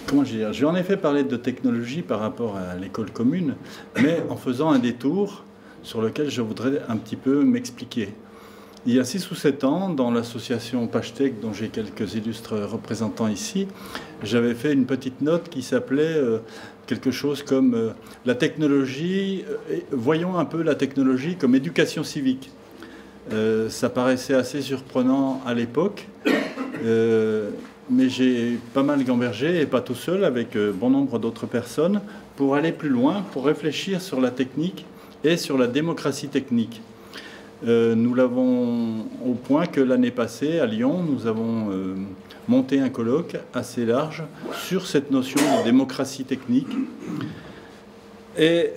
comment dire, j'ai en effet parlé de technologie par rapport à l'école commune, mais en faisant un détour sur lequel je voudrais un petit peu m'expliquer. Il y a 6 ou 7 ans, dans l'association Pachtec, dont j'ai quelques illustres représentants ici, j'avais fait une petite note qui s'appelait quelque chose comme la technologie, voyons un peu la technologie comme éducation civique. Ça paraissait assez surprenant à l'époque, mais j'ai pas mal gambergé, et pas tout seul, avec bon nombre d'autres personnes, pour aller plus loin, pour réfléchir sur la technique et sur la démocratie technique. Nous l'avons au point que l'année passée, à Lyon, nous avons monté un colloque assez large sur cette notion de démocratie technique et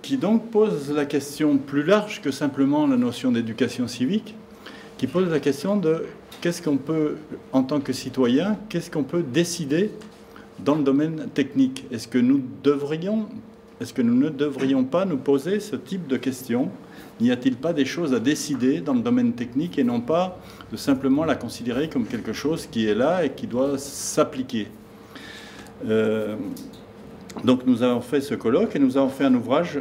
qui donc pose la question plus large que simplement la notion d'éducation civique, qui pose la question de qu'est-ce qu'on peut, en tant que citoyen, qu'est-ce qu'on peut décider dans le domaine technique. Est-ce que nous ne devrions pas nous poser ce type de questions? N'y a-t-il pas des choses à décider dans le domaine technique et non pas de simplement la considérer comme quelque chose qui est là et qui doit s'appliquer? Donc nous avons fait ce colloque et nous avons fait un ouvrage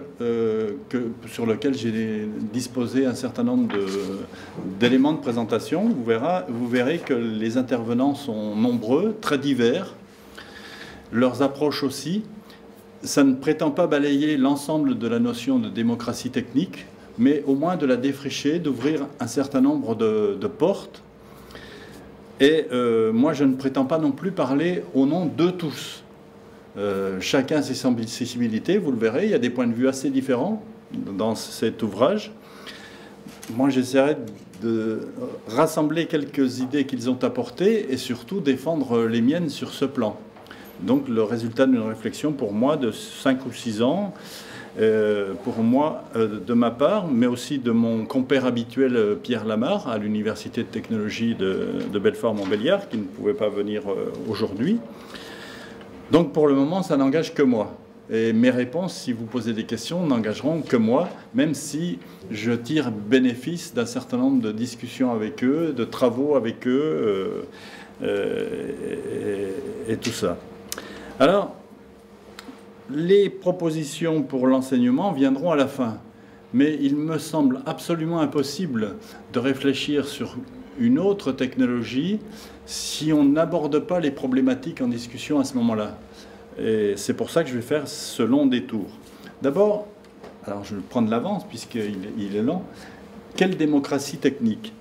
sur lequel j'ai disposé un certain nombre d'éléments de présentation. Vous verrez que les intervenants sont nombreux, très divers, leurs approches aussi. Ça ne prétend pas balayer l'ensemble de la notion de démocratie technique, mais au moins de la défricher, d'ouvrir un certain nombre de portes. Et moi, je ne prétends pas non plus parler au nom de tous. Chacun ses sensibilités, vous le verrez, il y a des points de vue assez différents dans cet ouvrage. Moi, j'essaierai de rassembler quelques idées qu'ils ont apportées et surtout défendre les miennes sur ce plan. Donc, le résultat d'une réflexion pour moi de 5 ou 6 ans, pour moi, de ma part, mais aussi de mon compère habituel Pierre Lamarre à l'Université de technologie de Belfort-Montbéliard, qui ne pouvait pas venir aujourd'hui. Donc pour le moment, ça n'engage que moi. Et mes réponses, si vous posez des questions, n'engageront que moi, même si je tire bénéfice d'un certain nombre de discussions avec eux, de travaux avec eux, et tout ça. Alors, les propositions pour l'enseignement viendront à la fin, mais il me semble absolument impossible de réfléchir sur une autre technologie si on n'aborde pas les problématiques en discussion à ce moment-là. Et c'est pour ça que je vais faire ce long détour. D'abord, alors je vais prendre l'avance puisqu'il est lent, quelle démocratie technique?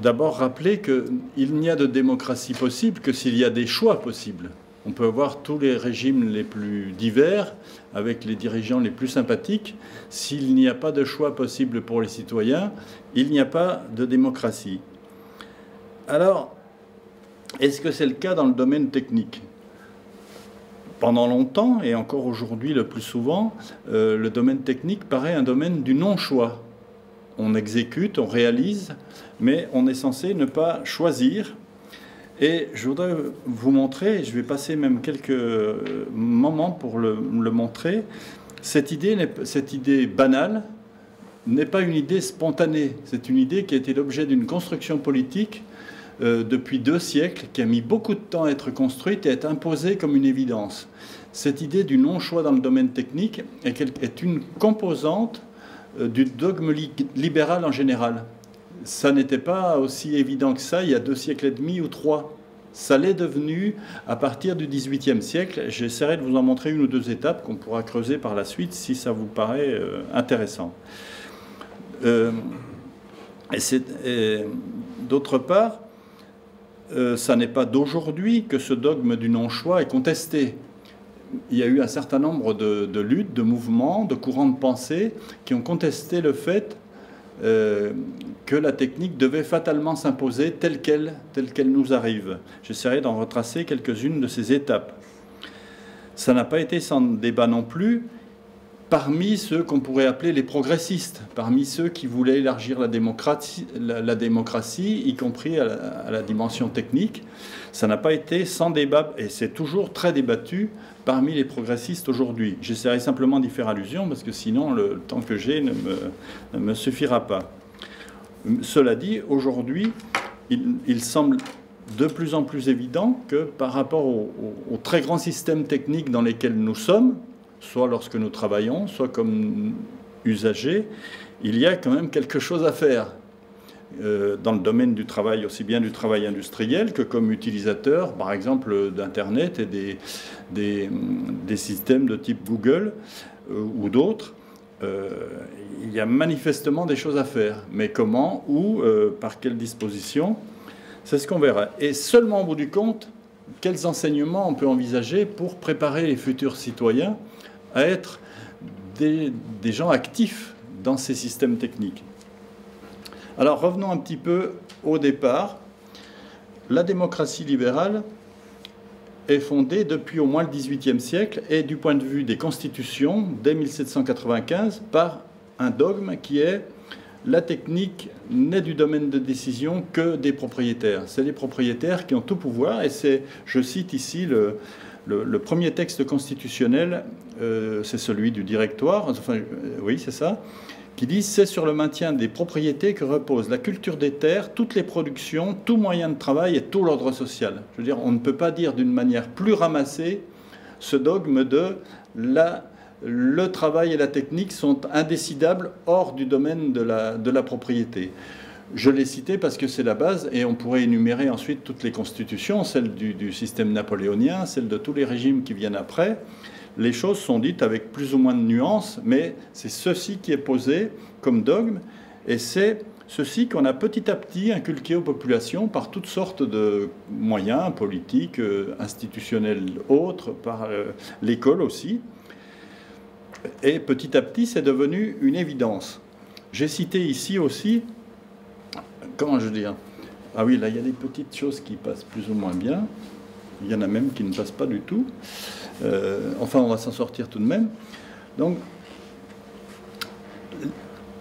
D'abord rappeler qu'il n'y a de démocratie possible que s'il y a des choix possibles. On peut avoir tous les régimes les plus divers, avec les dirigeants les plus sympathiques. S'il n'y a pas de choix possible pour les citoyens, il n'y a pas de démocratie. Alors, est-ce que c'est le cas dans le domaine technique? Pendant longtemps, et encore aujourd'hui le plus souvent, le domaine technique paraît un domaine du non-choix. On exécute, on réalise, mais on est censé ne pas choisir. Et je voudrais vous montrer, je vais passer même quelques moments pour le montrer, cette idée banale n'est pas une idée spontanée, c'est une idée qui a été l'objet d'une construction politique depuis 2 siècles, qui a mis beaucoup de temps à être construite et à être imposée comme une évidence. Cette idée du non-choix dans le domaine technique est une composante du dogme libéral en général. Ça n'était pas aussi évident que ça il y a 2 siècles et demi ou 3. Ça l'est devenu à partir du XVIIIe siècle. J'essaierai de vous en montrer 1 ou 2 étapes qu'on pourra creuser par la suite si ça vous paraît intéressant. D'autre part, ça n'est pas d'aujourd'hui que ce dogme du non-choix est contesté. Il y a eu un certain nombre de luttes, de mouvements, de courants de pensée qui ont contesté le fait que la technique devait fatalement s'imposer telle qu'elle nous arrive. J'essaierai d'en retracer quelques-unes de ces étapes. Ça n'a pas été sans débat non plus parmi ceux qu'on pourrait appeler les progressistes, parmi ceux qui voulaient élargir la démocratie, y compris à la dimension technique. Ça n'a pas été sans débat, et c'est toujours très débattu parmi les progressistes aujourd'hui. J'essaierai simplement d'y faire allusion, parce que sinon le temps que j'ai ne me suffira pas. Cela dit, aujourd'hui, il semble de plus en plus évident que par rapport aux très grands systèmes techniques dans lesquels nous sommes, soit lorsque nous travaillons, soit comme usagers, il y a quand même quelque chose à faire dans le domaine du travail, aussi bien du travail industriel que comme utilisateur, par exemple, d'Internet et des systèmes de type Google ou d'autres. Il y a manifestement des choses à faire. Mais comment, où, par quelles dispositions, c'est ce qu'on verra. Et seulement au bout du compte, quels enseignements on peut envisager pour préparer les futurs citoyens à être des gens actifs dans ces systèmes techniques. Alors revenons un petit peu au départ. La démocratie libérale est fondée depuis au moins le XVIIIe siècle et du point de vue des constitutions, dès 1795, par un dogme qui est la technique n'est du domaine de décision que des propriétaires. C'est les propriétaires qui ont tout pouvoir et c'est, je cite ici le premier texte constitutionnel, c'est celui du Directoire, enfin oui c'est ça, qui dit « C'est sur le maintien des propriétés que repose la culture des terres, toutes les productions, tout moyen de travail et tout l'ordre social. » Je veux dire, on ne peut pas dire d'une manière plus ramassée ce dogme de le travail et la technique sont indécidables hors du domaine de la propriété. Je l'ai cité parce que c'est la base et on pourrait énumérer ensuite toutes les constitutions, celles du système napoléonien, celles de tous les régimes qui viennent après. Les choses sont dites avec plus ou moins de nuances, mais c'est ceci qui est posé comme dogme, et c'est ceci qu'on a petit à petit inculqué aux populations par toutes sortes de moyens politiques, institutionnels autres, par l'école aussi. Et petit à petit, c'est devenu une évidence. J'ai cité ici aussi, comment je veux dire, ah oui, là il y a des petites choses qui passent plus ou moins bien, il y en a même qui ne passent pas du tout. Enfin, on va s'en sortir tout de même. Donc,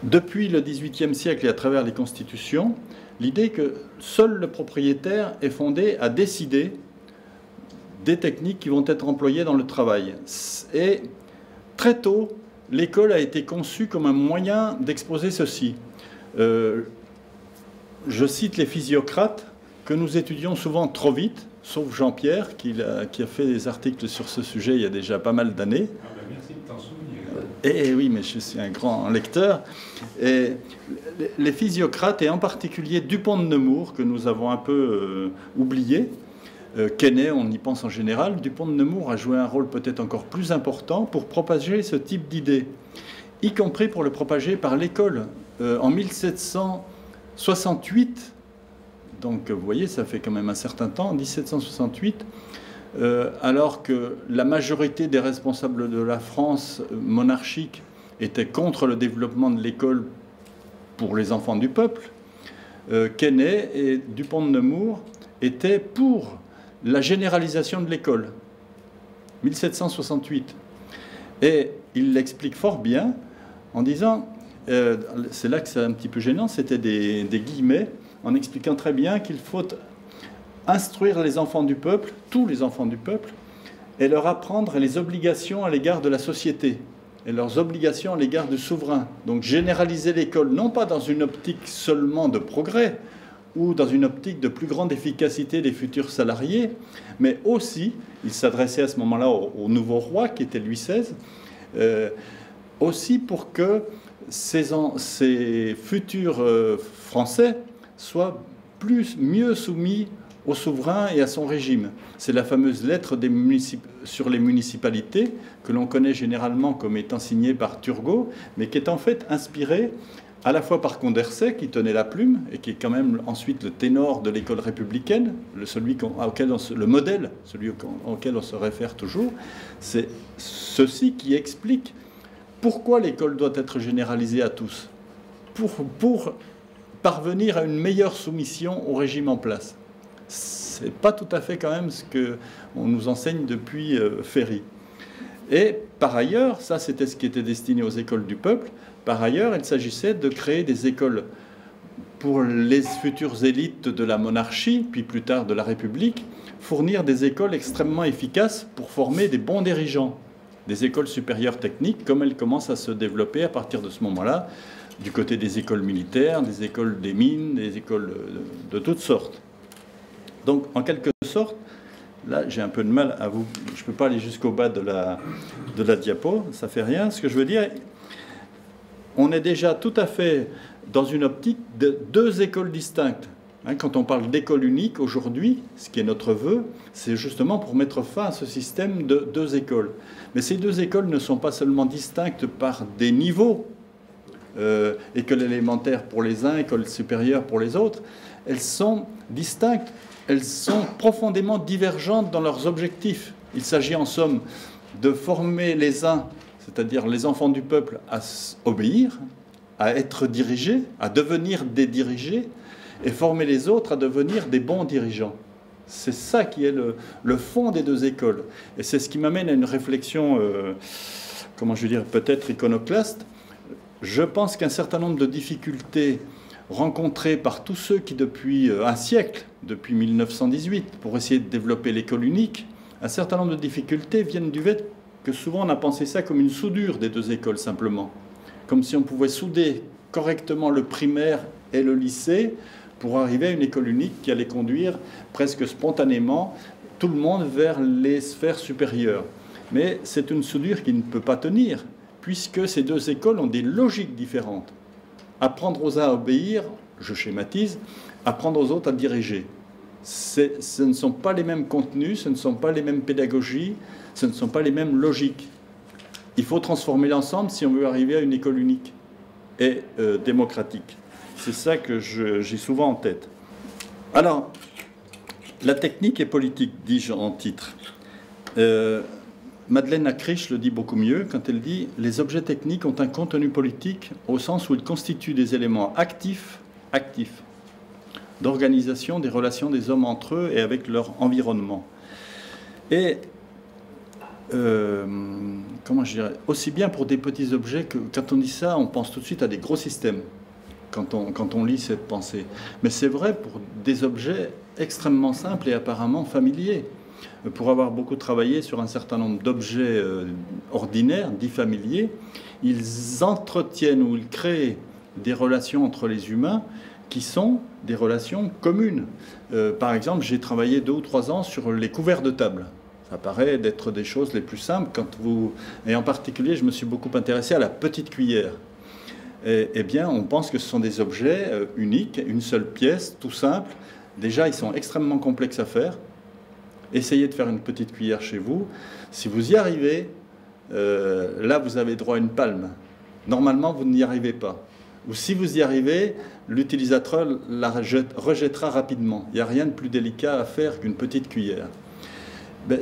depuis le XVIIIe siècle et à travers les constitutions, l'idée que seul le propriétaire est fondé à décider des techniques qui vont être employées dans le travail. Et très tôt, l'école a été conçue comme un moyen d'exposer ceci. Je cite les physiocrates que nous étudions souvent trop vite, sauf Jean-Pierre, qui a fait des articles sur ce sujet il y a déjà pas mal d'années. Ah ben merci de t'en souvenir. Et oui, mais je suis un grand lecteur. Et les physiocrates, et en particulier Dupont de Nemours, que nous avons un peu oublié, Quesnay, on y pense en général, Dupont de Nemours a joué un rôle peut-être encore plus important pour propager ce type d'idées, y compris pour le propager par l'école. En 1768, donc vous voyez, ça fait quand même un certain temps, en 1768, alors que la majorité des responsables de la France monarchique étaient contre le développement de l'école pour les enfants du peuple, Quesnay et Dupont de Nemours étaient pour la généralisation de l'école, 1768. Et il l'explique fort bien en disant, c'est là que c'est un petit peu gênant, c'était des guillemets, en expliquant très bien qu'il faut instruire les enfants du peuple, tous les enfants du peuple, et leur apprendre les obligations à l'égard de la société et leurs obligations à l'égard du souverain. Donc généraliser l'école, non pas dans une optique seulement de progrès ou dans une optique de plus grande efficacité des futurs salariés, mais aussi, il s'adressait à ce moment-là au nouveau roi qui était Louis XVI, aussi pour que ces futurs Français soient mieux soumis au souverain et à son régime. C'est la fameuse lettre sur les municipalités que l'on connaît généralement comme étant signée par Turgot, mais qui est en fait inspirée à la fois par Condorcet, qui tenait la plume, et qui est quand même ensuite le ténor de l'école républicaine, le modèle, celui auquel on se réfère toujours. C'est ceci qui explique pourquoi l'école doit être généralisée à tous, pour parvenir à une meilleure soumission au régime en place. C'est pas tout à fait quand même ce qu'on nous enseigne depuis Ferry. Et par ailleurs, ça c'était ce qui était destiné aux écoles du peuple, par ailleurs il s'agissait de créer des écoles pour les futures élites de la monarchie, puis plus tard de la République, fournir des écoles extrêmement efficaces pour former des bons dirigeants, des écoles supérieures techniques, comme elles commencent à se développer à partir de ce moment-là, du côté des écoles militaires, des écoles des mines, des écoles de toutes sortes. Donc, en quelque sorte, là, j'ai un peu de mal à vous... Je ne peux pas aller jusqu'au bas de la diapo, ça fait rien. Ce que je veux dire, on est déjà tout à fait dans une optique de deux écoles distinctes. Quand on parle d'école unique, aujourd'hui, ce qui est notre vœu, c'est justement pour mettre fin à ce système de deux écoles. Mais ces deux écoles ne sont pas seulement distinctes par des niveaux, école élémentaire pour les uns, école supérieure pour les autres. Elles sont distinctes, elles sont profondément divergentes dans leurs objectifs. Il s'agit en somme de former les uns, c'est-à-dire les enfants du peuple, à obéir, à être dirigés, à devenir des dirigés, et former les autres à devenir des bons dirigeants. C'est ça qui est le fond des deux écoles. Et c'est ce qui m'amène à une réflexion, comment je veux dire, peut-être iconoclaste. Je pense qu'un certain nombre de difficultés rencontrées par tous ceux qui, depuis un siècle, depuis 1918, pour essayer de développer l'école unique, un certain nombre de difficultés viennent du fait que souvent on a pensé ça comme une soudure des deux écoles simplement. Comme si on pouvait souder correctement le primaire et le lycée pour arriver à une école unique qui allait conduire presque spontanément tout le monde vers les sphères supérieures. Mais c'est une soudure qui ne peut pas tenir, puisque ces deux écoles ont des logiques différentes. Apprendre aux uns à obéir, je schématise, apprendre aux autres à diriger. Ce ne sont pas les mêmes contenus, ce ne sont pas les mêmes pédagogies, ce ne sont pas les mêmes logiques. Il faut transformer l'ensemble si on veut arriver à une école unique et démocratique. C'est ça que j'ai souvent en tête. Alors, la technique est politique, dis-je en titre. Madeleine Acriche le dit beaucoup mieux quand elle dit « Les objets techniques ont un contenu politique au sens où ils constituent des éléments actifs d'organisation des relations des hommes entre eux et avec leur environnement. » Et, comment je dirais, aussi bien pour des petits objets que quand on dit ça, on pense tout de suite à des gros systèmes. Quand on lit cette pensée. Mais c'est vrai pour des objets extrêmement simples et apparemment familiers. Pour avoir beaucoup travaillé sur un certain nombre d'objets ordinaires, dits familiers, ils entretiennent ou ils créent des relations entre les humains qui sont des relations communes. Par exemple, j'ai travaillé 2 ou 3 ans sur les couverts de table. Ça paraît d'être des choses les plus simples. Et en particulier, je me suis beaucoup intéressé à la petite cuillère. Eh bien, on pense que ce sont des objets uniques, une seule pièce, tout simple. Déjà, ils sont extrêmement complexes à faire. Essayez de faire une petite cuillère chez vous. Si vous y arrivez, là, vous avez droit à une palme. Normalement, vous n'y arrivez pas. Ou si vous y arrivez, l'utilisateur la rejettera rapidement. Il n'y a rien de plus délicat à faire qu'une petite cuillère.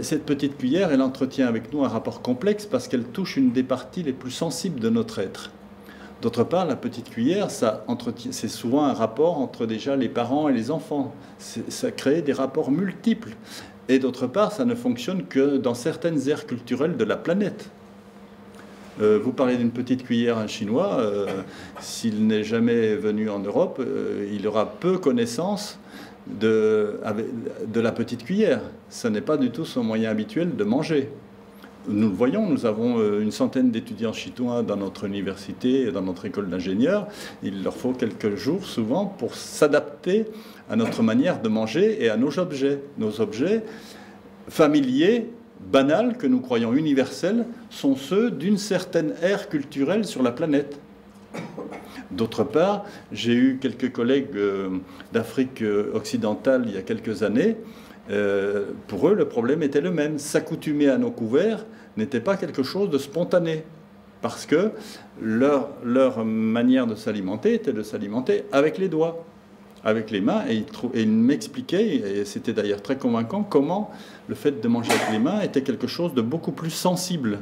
Cette petite cuillère, elle entretient avec nous un rapport complexe parce qu'elle touche une des parties les plus sensibles de notre être. D'autre part, la petite cuillère, c'est souvent un rapport entre déjà les parents et les enfants. Ça crée des rapports multiples. Et d'autre part, ça ne fonctionne que dans certaines aires culturelles de la planète. Vous parlez d'une petite cuillère à un Chinois, s'il n'est jamais venu en Europe, il aura peu connaissance de la petite cuillère. Ce n'est pas du tout son moyen habituel de manger. Nous le voyons, nous avons une centaine d'étudiants chinois dans notre université, dans notre école d'ingénieurs. Il leur faut quelques jours souvent pour s'adapter à notre manière de manger et à nos objets. Nos objets familiers, banals, que nous croyons universels, sont ceux d'une certaine ère culturelle sur la planète. D'autre part, j'ai eu quelques collègues d'Afrique occidentale il y a quelques années. Pour eux, le problème était le même. S'accoutumer à nos couverts n'était pas quelque chose de spontané, parce que leur manière de s'alimenter était de s'alimenter avec les doigts, avec les mains, et ils m'expliquaient, et c'était d'ailleurs très convaincant, comment le fait de manger avec les mains était quelque chose de beaucoup plus sensible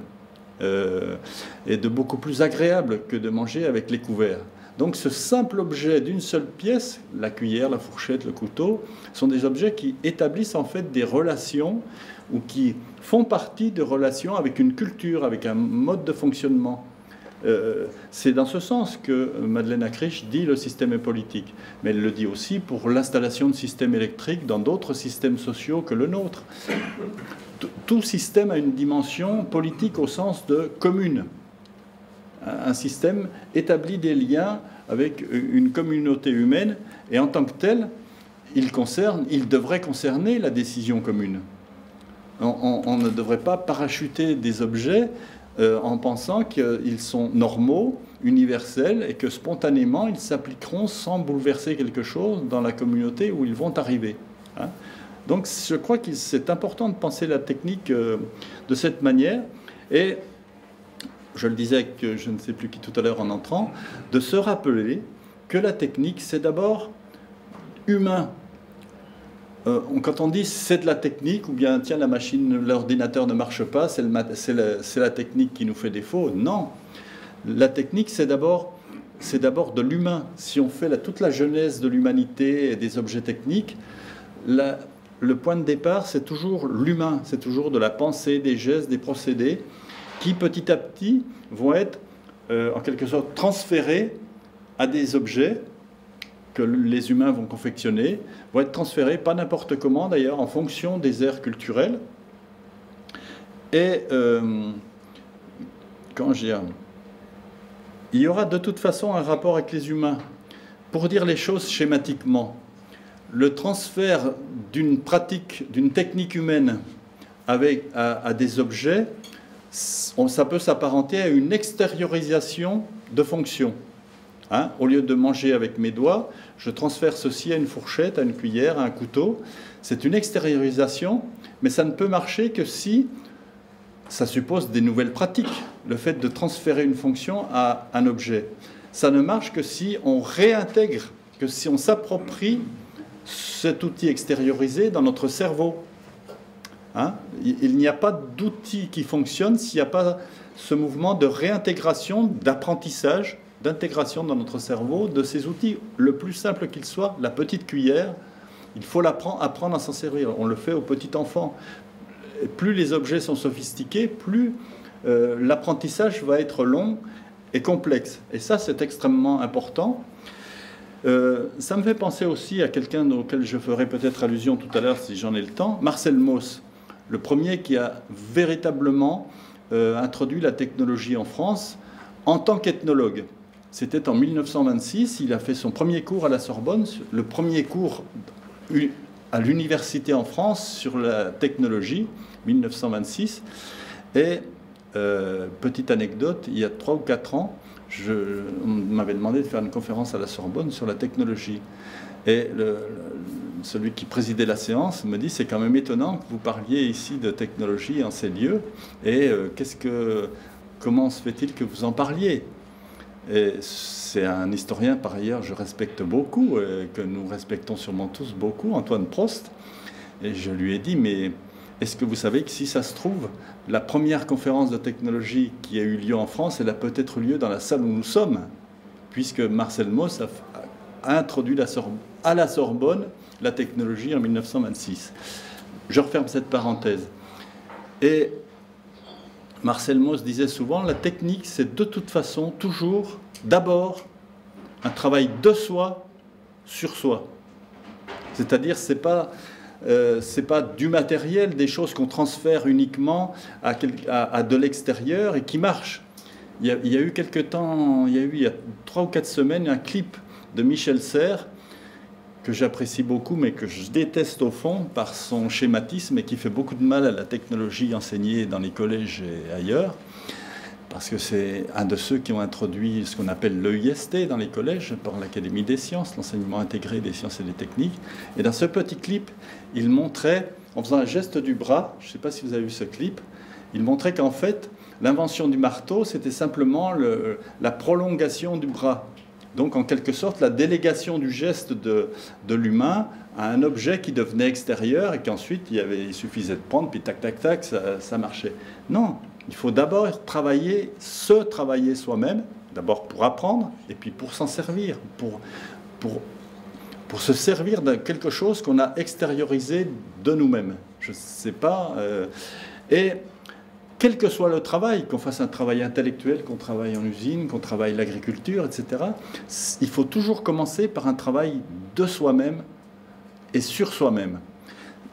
et de beaucoup plus agréable que de manger avec les couverts. Donc ce simple objet d'une seule pièce, la cuillère, la fourchette, le couteau, sont des objets qui établissent en fait des relations ou qui font partie de relations avec une culture, avec un mode de fonctionnement. C'est dans ce sens que Madeleine Acriche dit le système est politique. Mais elle le dit aussi pour l'installation de systèmes électriques dans d'autres systèmes sociaux que le nôtre. Tout système a une dimension politique au sens de commune. Un système établit des liens avec une communauté humaine et en tant que tel, il devrait concerner la décision commune. On ne devrait pas parachuter des objets en pensant qu'ils sont normaux, universels, et que spontanément, ils s'appliqueront sans bouleverser quelque chose dans la communauté où ils vont arriver. Hein. Donc je crois que c'est important de penser la technique de cette manière. Et je le disais que je ne sais plus qui tout à l'heure en entrant, de se rappeler que la technique, c'est d'abord humain. Quand on dit c'est de la technique, ou bien tiens, la machine, l'ordinateur ne marche pas, c'est la technique qui nous fait défaut. Non, la technique, c'est d'abord de l'humain. Si on fait toute la genèse de l'humanité et des objets techniques, le point de départ, c'est toujours l'humain, c'est toujours de la pensée, des gestes, des procédés, qui petit à petit vont être en quelque sorte transférés à des objets que les humains vont confectionner, vont être transférés, pas n'importe comment d'ailleurs, en fonction des aires culturelles. Et comment je dire, il y aura de toute façon un rapport avec les humains. Pour dire les choses schématiquement, le transfert d'une pratique, d'une technique humaine à des objets, ça peut s'apparenter à une extériorisation de fonctions. Hein, au lieu de manger avec mes doigts, je transfère ceci à une fourchette, à une cuillère, à un couteau. C'est une extériorisation, mais ça ne peut marcher que si ça suppose des nouvelles pratiques, le fait de transférer une fonction à un objet. Ça ne marche que si on réintègre, que si on s'approprie cet outil extériorisé dans notre cerveau. Hein, il n'y a pas d'outil qui fonctionne s'il n'y a pas ce mouvement de réintégration, d'apprentissage, d'intégration dans notre cerveau de ces outils, le plus simple qu'il soit, la petite cuillère, il faut apprendre à s'en servir. On le fait aux petits enfants. Plus les objets sont sophistiqués, plus l'apprentissage va être long et complexe. Et ça, c'est extrêmement important. Ça me fait penser aussi à quelqu'un auquel je ferai peut-être allusion tout à l'heure si j'en ai le temps, Marcel Mauss, le premier qui a véritablement introduit la technologie en France en tant qu'ethnologue. C'était en 1926, il a fait son premier cours à la Sorbonne, le premier cours à l'université en France sur la technologie, 1926. Et, petite anecdote, il y a 3 ou 4 ans, on m'avait demandé de faire une conférence à la Sorbonne sur la technologie. Et celui qui présidait la séance me dit « C'est quand même étonnant que vous parliez ici de technologie en ces lieux, et comment se fait-il que vous en parliez ?» Et c'est un historien, par ailleurs, je respecte beaucoup, que nous respectons sûrement tous beaucoup, Antoine Prost. Et je lui ai dit, mais est-ce que vous savez que si ça se trouve, la première conférence de technologie qui a eu lieu en France, elle a peut-être lieu dans la salle où nous sommes, puisque Marcel Mauss a introduit à la Sorbonne la technologie en 1926. Je referme cette parenthèse. Et Marcel Mauss disait souvent, la technique, c'est de toute façon toujours, d'abord, un travail de soi sur soi. C'est-à-dire, c'est pas du matériel, des choses qu'on transfère uniquement à de l'extérieur et qui marchent. Il y a eu quelque temps, il y a 3 ou 4 semaines, un clip de Michel Serres que j'apprécie beaucoup, mais que je déteste au fond par son schématisme et qui fait beaucoup de mal à la technologie enseignée dans les collèges et ailleurs, parce que c'est un de ceux qui ont introduit ce qu'on appelle l'EIST dans les collèges par l'Académie des sciences, l'enseignement intégré des sciences et des techniques. Et dans ce petit clip, il montrait, en faisant un geste du bras, je ne sais pas si vous avez vu ce clip, il montrait qu'en fait, l'invention du marteau, c'était simplement la prolongation du bras. Donc, en quelque sorte, la délégation du geste de l'humain à un objet qui devenait extérieur et qu'ensuite, il suffisait de prendre, puis tac, tac, tac, ça marchait. Non, il faut d'abord travailler soi-même, d'abord pour apprendre, et puis pour s'en servir, pour se servir de quelque chose qu'on a extériorisé de nous-mêmes. Je ne sais pas. Et quel que soit le travail, qu'on fasse un travail intellectuel, qu'on travaille en usine, qu'on travaille l'agriculture, etc., il faut toujours commencer par un travail de soi-même et sur soi-même.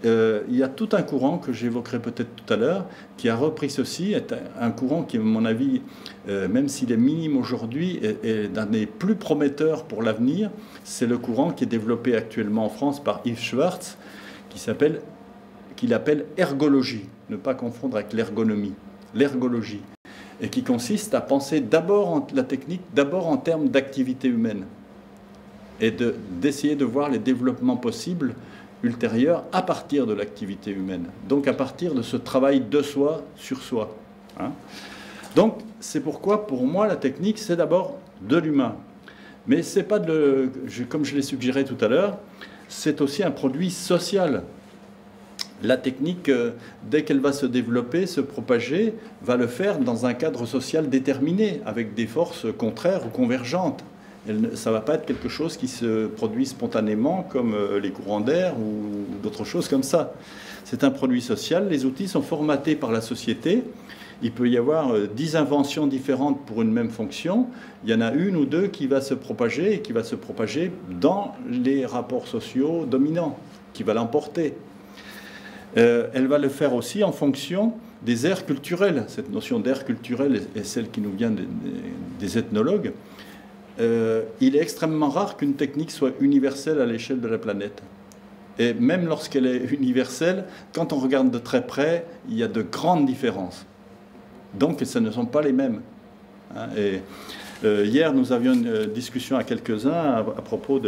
il y a tout un courant que j'évoquerai peut-être tout à l'heure, qui a repris ceci, est un courant qui, à mon avis, même s'il est minime aujourd'hui, est d'un des plus prometteurs pour l'avenir. C'est le courant qui est développé actuellement en France par Yves Schwartz, qu'il appelle ergologie, ne pas confondre avec l'ergonomie, l'ergologie, et qui consiste à penser d'abord la technique, d'abord en termes d'activité humaine, et d'essayer de voir les développements possibles ultérieurs à partir de l'activité humaine, donc à partir de ce travail de soi sur soi. Hein. Donc c'est pourquoi pour moi la technique c'est d'abord de l'humain, mais c'est pas comme je l'ai suggéré tout à l'heure, c'est aussi un produit social. La technique, dès qu'elle va se développer, se propager, va le faire dans un cadre social déterminé, avec des forces contraires ou convergentes. Ça ne va pas être quelque chose qui se produit spontanément comme les courants d'air ou d'autres choses comme ça. C'est un produit social. Les outils sont formatés par la société. Il peut y avoir 10 inventions différentes pour une même fonction. Il y en a une ou deux qui va se propager et qui va se propager dans les rapports sociaux dominants, qui va l'emporter. Elle va le faire aussi en fonction des aires culturelles. Cette notion d'aire culturelle est celle qui nous vient des ethnologues. Il est extrêmement rare qu'une technique soit universelle à l'échelle de la planète. Et même lorsqu'elle est universelle, quand on regarde de très près, il y a de grandes différences. Donc, ce ne sont pas les mêmes. Hier, nous avions une discussion à quelques-uns à propos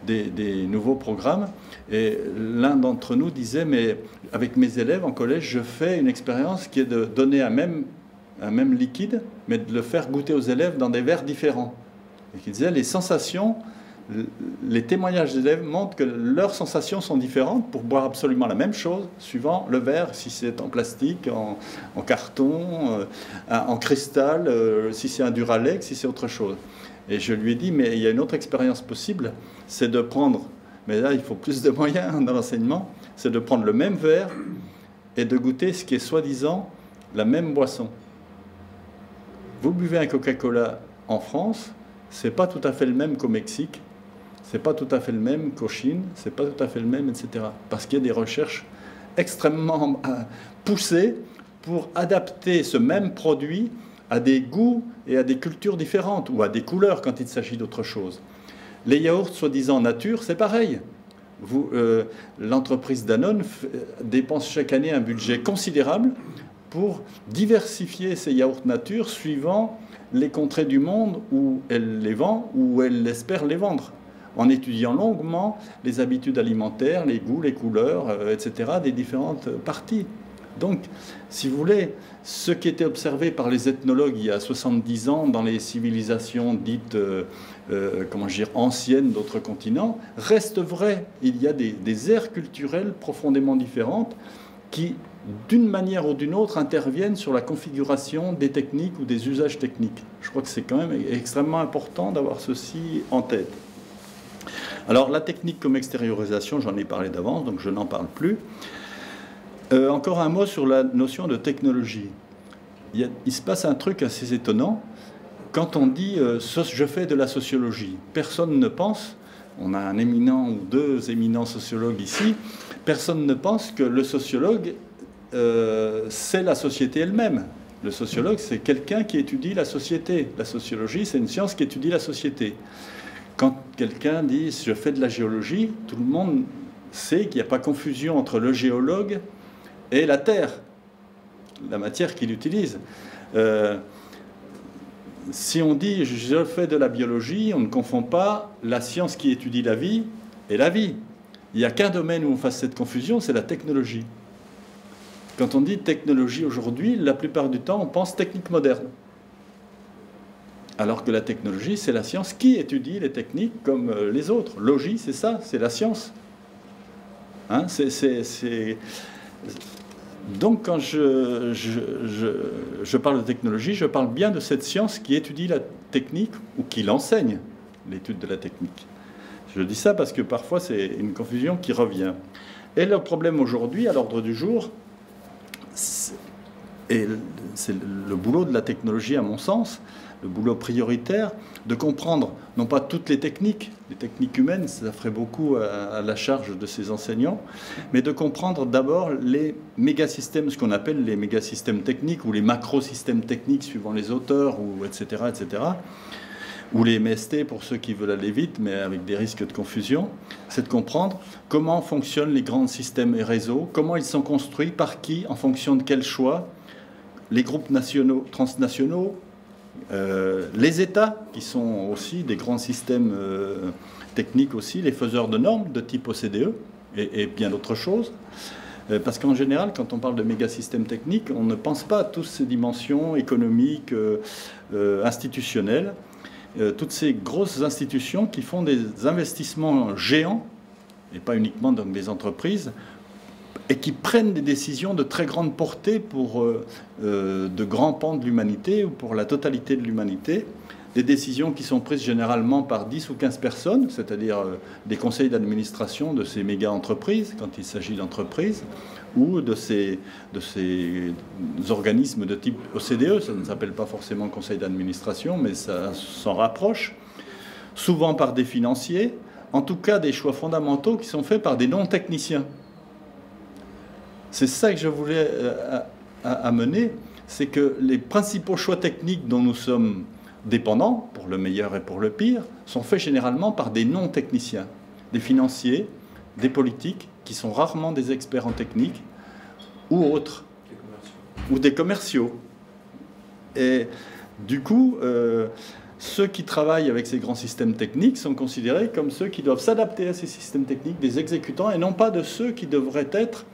des nouveaux programmes. Et l'un d'entre nous disait, mais avec mes élèves en collège, je fais une expérience qui est de donner un même liquide, mais de le faire goûter aux élèves dans des verres différents. Et qui disait, les sensations, les témoignages des élèves montrent que leurs sensations sont différentes pour boire absolument la même chose, suivant le verre, si c'est en plastique, en carton, en cristal, si c'est un Duralex, si c'est autre chose. Et je lui ai dit, mais il y a une autre expérience possible, c'est de prendre, mais là il faut plus de moyens dans l'enseignement, c'est de prendre le même verre et de goûter ce qui est soi-disant la même boisson. Vous buvez un Coca-Cola en France, c'est pas tout à fait le même qu'au Mexique, c'est pas tout à fait le même qu'au Chine, c'est pas tout à fait le même, etc. Parce qu'il y a des recherches extrêmement poussées pour adapter ce même produit à des goûts et à des cultures différentes, ou à des couleurs quand il s'agit d'autre chose. Les yaourts soi-disant nature, c'est pareil. L'entreprise Danone dépense chaque année un budget considérable pour diversifier ces yaourts nature suivant les contrées du monde où elle les vend, ou où elle espère les vendre, en étudiant longuement les habitudes alimentaires, les goûts, les couleurs, etc., des différentes parties. Donc, si vous voulez, ce qui était observé par les ethnologues il y a 70 ans dans les civilisations dites anciennes d'autres continents, reste vrai. Il y a des aires culturelles profondément différentes qui, d'une manière ou d'une autre, interviennent sur la configuration des techniques ou des usages techniques. Je crois que c'est quand même extrêmement important d'avoir ceci en tête. Alors, la technique comme extériorisation, j'en ai parlé d'avance, donc je n'en parle plus. Encore un mot sur la notion de technologie. Il se passe un truc assez étonnant. Quand on dit « je fais de la sociologie », personne ne pense, on a un éminent ou deux éminents sociologues ici, personne ne pense que le sociologue, c'est la société elle-même. Le sociologue, c'est quelqu'un qui étudie la société. La sociologie, c'est une science qui étudie la société. Quand quelqu'un dit « je fais de la géologie », tout le monde sait qu'il n'y a pas confusion entre le géologue et la terre, la matière qu'il utilise. Si on dit « je fais de la biologie », on ne confond pas la science qui étudie la vie et la vie. Il n'y a qu'un domaine où on fasse cette confusion, c'est la technologie. Quand on dit technologie aujourd'hui, la plupart du temps, on pense technique moderne. Alors que la technologie, c'est la science qui étudie les techniques comme les autres. Logie, c'est ça, c'est la science. Hein, Donc, quand je parle de technologie, je parle bien de cette science qui étudie la technique ou qui l'enseigne, l'étude de la technique. Je dis ça parce que parfois, c'est une confusion qui revient. Et le problème aujourd'hui, à l'ordre du jour, et c'est le boulot de la technologie à mon sens, le boulot prioritaire, de comprendre non pas toutes les techniques humaines, ça ferait beaucoup à la charge de ces enseignants, mais de comprendre d'abord les mégasystèmes, ce qu'on appelle les mégasystèmes techniques ou les macrosystèmes techniques suivant les auteurs, ou etc., etc., ou les MST pour ceux qui veulent aller vite, mais avec des risques de confusion. C'est de comprendre comment fonctionnent les grands systèmes et réseaux, comment ils sont construits, par qui, en fonction de quels choix, les groupes nationaux, transnationaux, les États, qui sont aussi des grands systèmes techniques aussi, les faiseurs de normes de type OCDE et bien d'autres choses. Parce qu'en général, quand on parle de mégasystèmes techniques, on ne pense pas à toutes ces dimensions économiques, institutionnelles, toutes ces grosses institutions qui font des investissements géants, et pas uniquement dans des entreprises, et qui prennent des décisions de très grande portée pour de grands pans de l'humanité ou pour la totalité de l'humanité. Des décisions qui sont prises généralement par 10 ou 15 personnes, c'est-à-dire des conseils d'administration de ces méga-entreprises, quand il s'agit d'entreprises, ou de ces organismes de type OCDE, ça ne s'appelle pas forcément conseil d'administration, mais ça s'en rapproche, souvent par des financiers, en tout cas des choix fondamentaux qui sont faits par des non-techniciens. C'est ça que je voulais amener, c'est que les principaux choix techniques dont nous sommes dépendants, pour le meilleur et pour le pire, sont faits généralement par des non-techniciens, des financiers, des politiques, qui sont rarement des experts en technique, ou autres, ou des commerciaux. Et du coup, ceux qui travaillent avec ces grands systèmes techniques sont considérés comme ceux qui doivent s'adapter à ces systèmes techniques, des exécutants, et non pas de ceux qui devraient être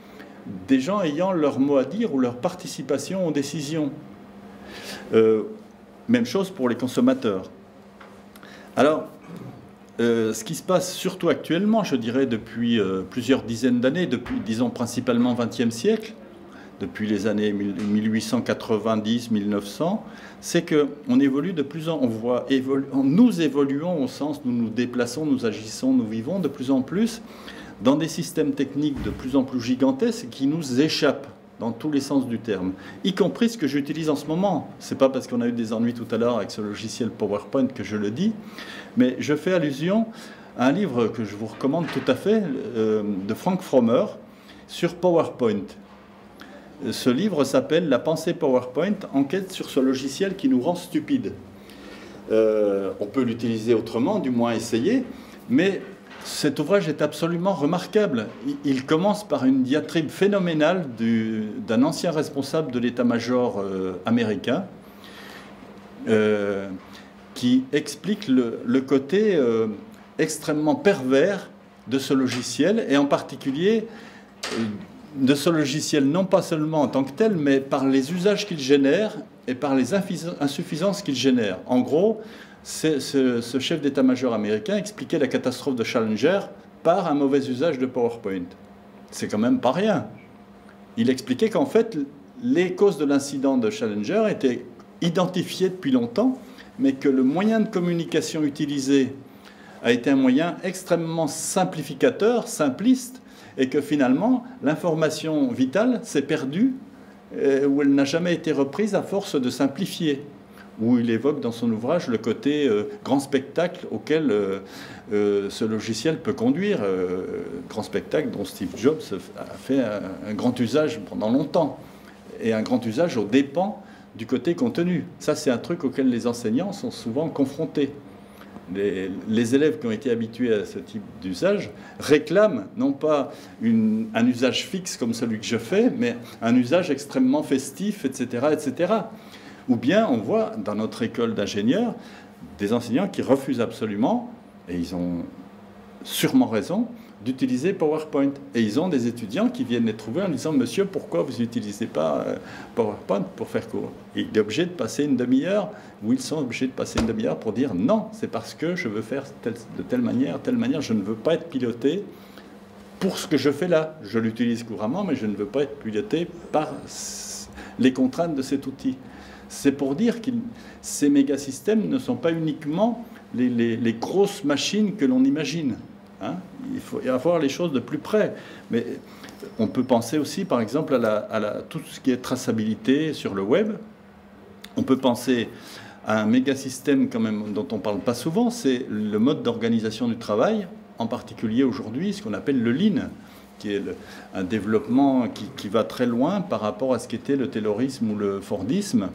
des gens ayant leur mot à dire ou leur participation aux décisions. Même chose pour les consommateurs. Alors, ce qui se passe surtout actuellement, je dirais depuis plusieurs dizaines d'années, depuis, disons, principalement 20e siècle, depuis les années 1890-1900, c'est qu'on évolue de plus en plus, nous évoluons au sens où nous nous déplaçons, nous agissons, nous vivons de plus en plus dans des systèmes techniques de plus en plus gigantesques qui nous échappent dans tous les sens du terme, y compris ce que j'utilise en ce moment. C'est pas parce qu'on a eu des ennuis tout à l'heure avec ce logiciel PowerPoint que je le dis, mais je fais allusion à un livre que je vous recommande tout à fait, de Frank Frommer, sur PowerPoint. Ce livre s'appelle « La pensée PowerPoint, enquête sur ce logiciel qui nous rend stupides ». On peut l'utiliser autrement, du moins essayer, mais cet ouvrage est absolument remarquable. Il commence par une diatribe phénoménale d'un ancien responsable de l'état-major américain qui explique le côté extrêmement pervers de ce logiciel, et en particulier de ce logiciel non pas seulement en tant que tel, mais par les usages qu'il génère et par les insuffisances qu'il génère. En gros, ce chef d'état-major américain expliquait la catastrophe de Challenger par un mauvais usage de PowerPoint. C'est quand même pas rien. Il expliquait qu'en fait, les causes de l'incident de Challenger étaient identifiées depuis longtemps, mais que le moyen de communication utilisé a été un moyen extrêmement simplificateur, simpliste, et que finalement, l'information vitale s'est perdue, ou elle n'a jamais été reprise à force de simplifier, où il évoque dans son ouvrage le côté grand spectacle auquel ce logiciel peut conduire, grand spectacle dont Steve Jobs a fait un grand usage pendant longtemps, et un grand usage aux dépens du côté contenu. Ça, c'est un truc auquel les enseignants sont souvent confrontés. Les élèves qui ont été habitués à ce type d'usage réclament non pas un usage fixe comme celui que je fais, mais un usage extrêmement festif, etc., etc. Ou bien on voit dans notre école d'ingénieurs des enseignants qui refusent absolument, et ils ont sûrement raison, d'utiliser PowerPoint. Et ils ont des étudiants qui viennent les trouver en disant « Monsieur, pourquoi vous n'utilisez pas PowerPoint pour faire cours ?» Et il est obligé de passer une demi-heure, ou ils sont obligés de passer une demi-heure pour dire « Non, c'est parce que je veux faire de telle manière, je ne veux pas être piloté pour ce que je fais là. Je l'utilise couramment, mais je ne veux pas être piloté par les contraintes de cet outil. » C'est pour dire que ces mégasystèmes ne sont pas uniquement les grosses machines que l'on imagine. Hein, il faut y avoir les choses de plus près. Mais on peut penser aussi, par exemple, à tout ce qui est traçabilité sur le web. On peut penser à un méga-système quand même dont on ne parle pas souvent, c'est le mode d'organisation du travail, en particulier aujourd'hui ce qu'on appelle le Lean, qui est un développement qui va très loin par rapport à ce qu'était le taylorisme ou le fordisme,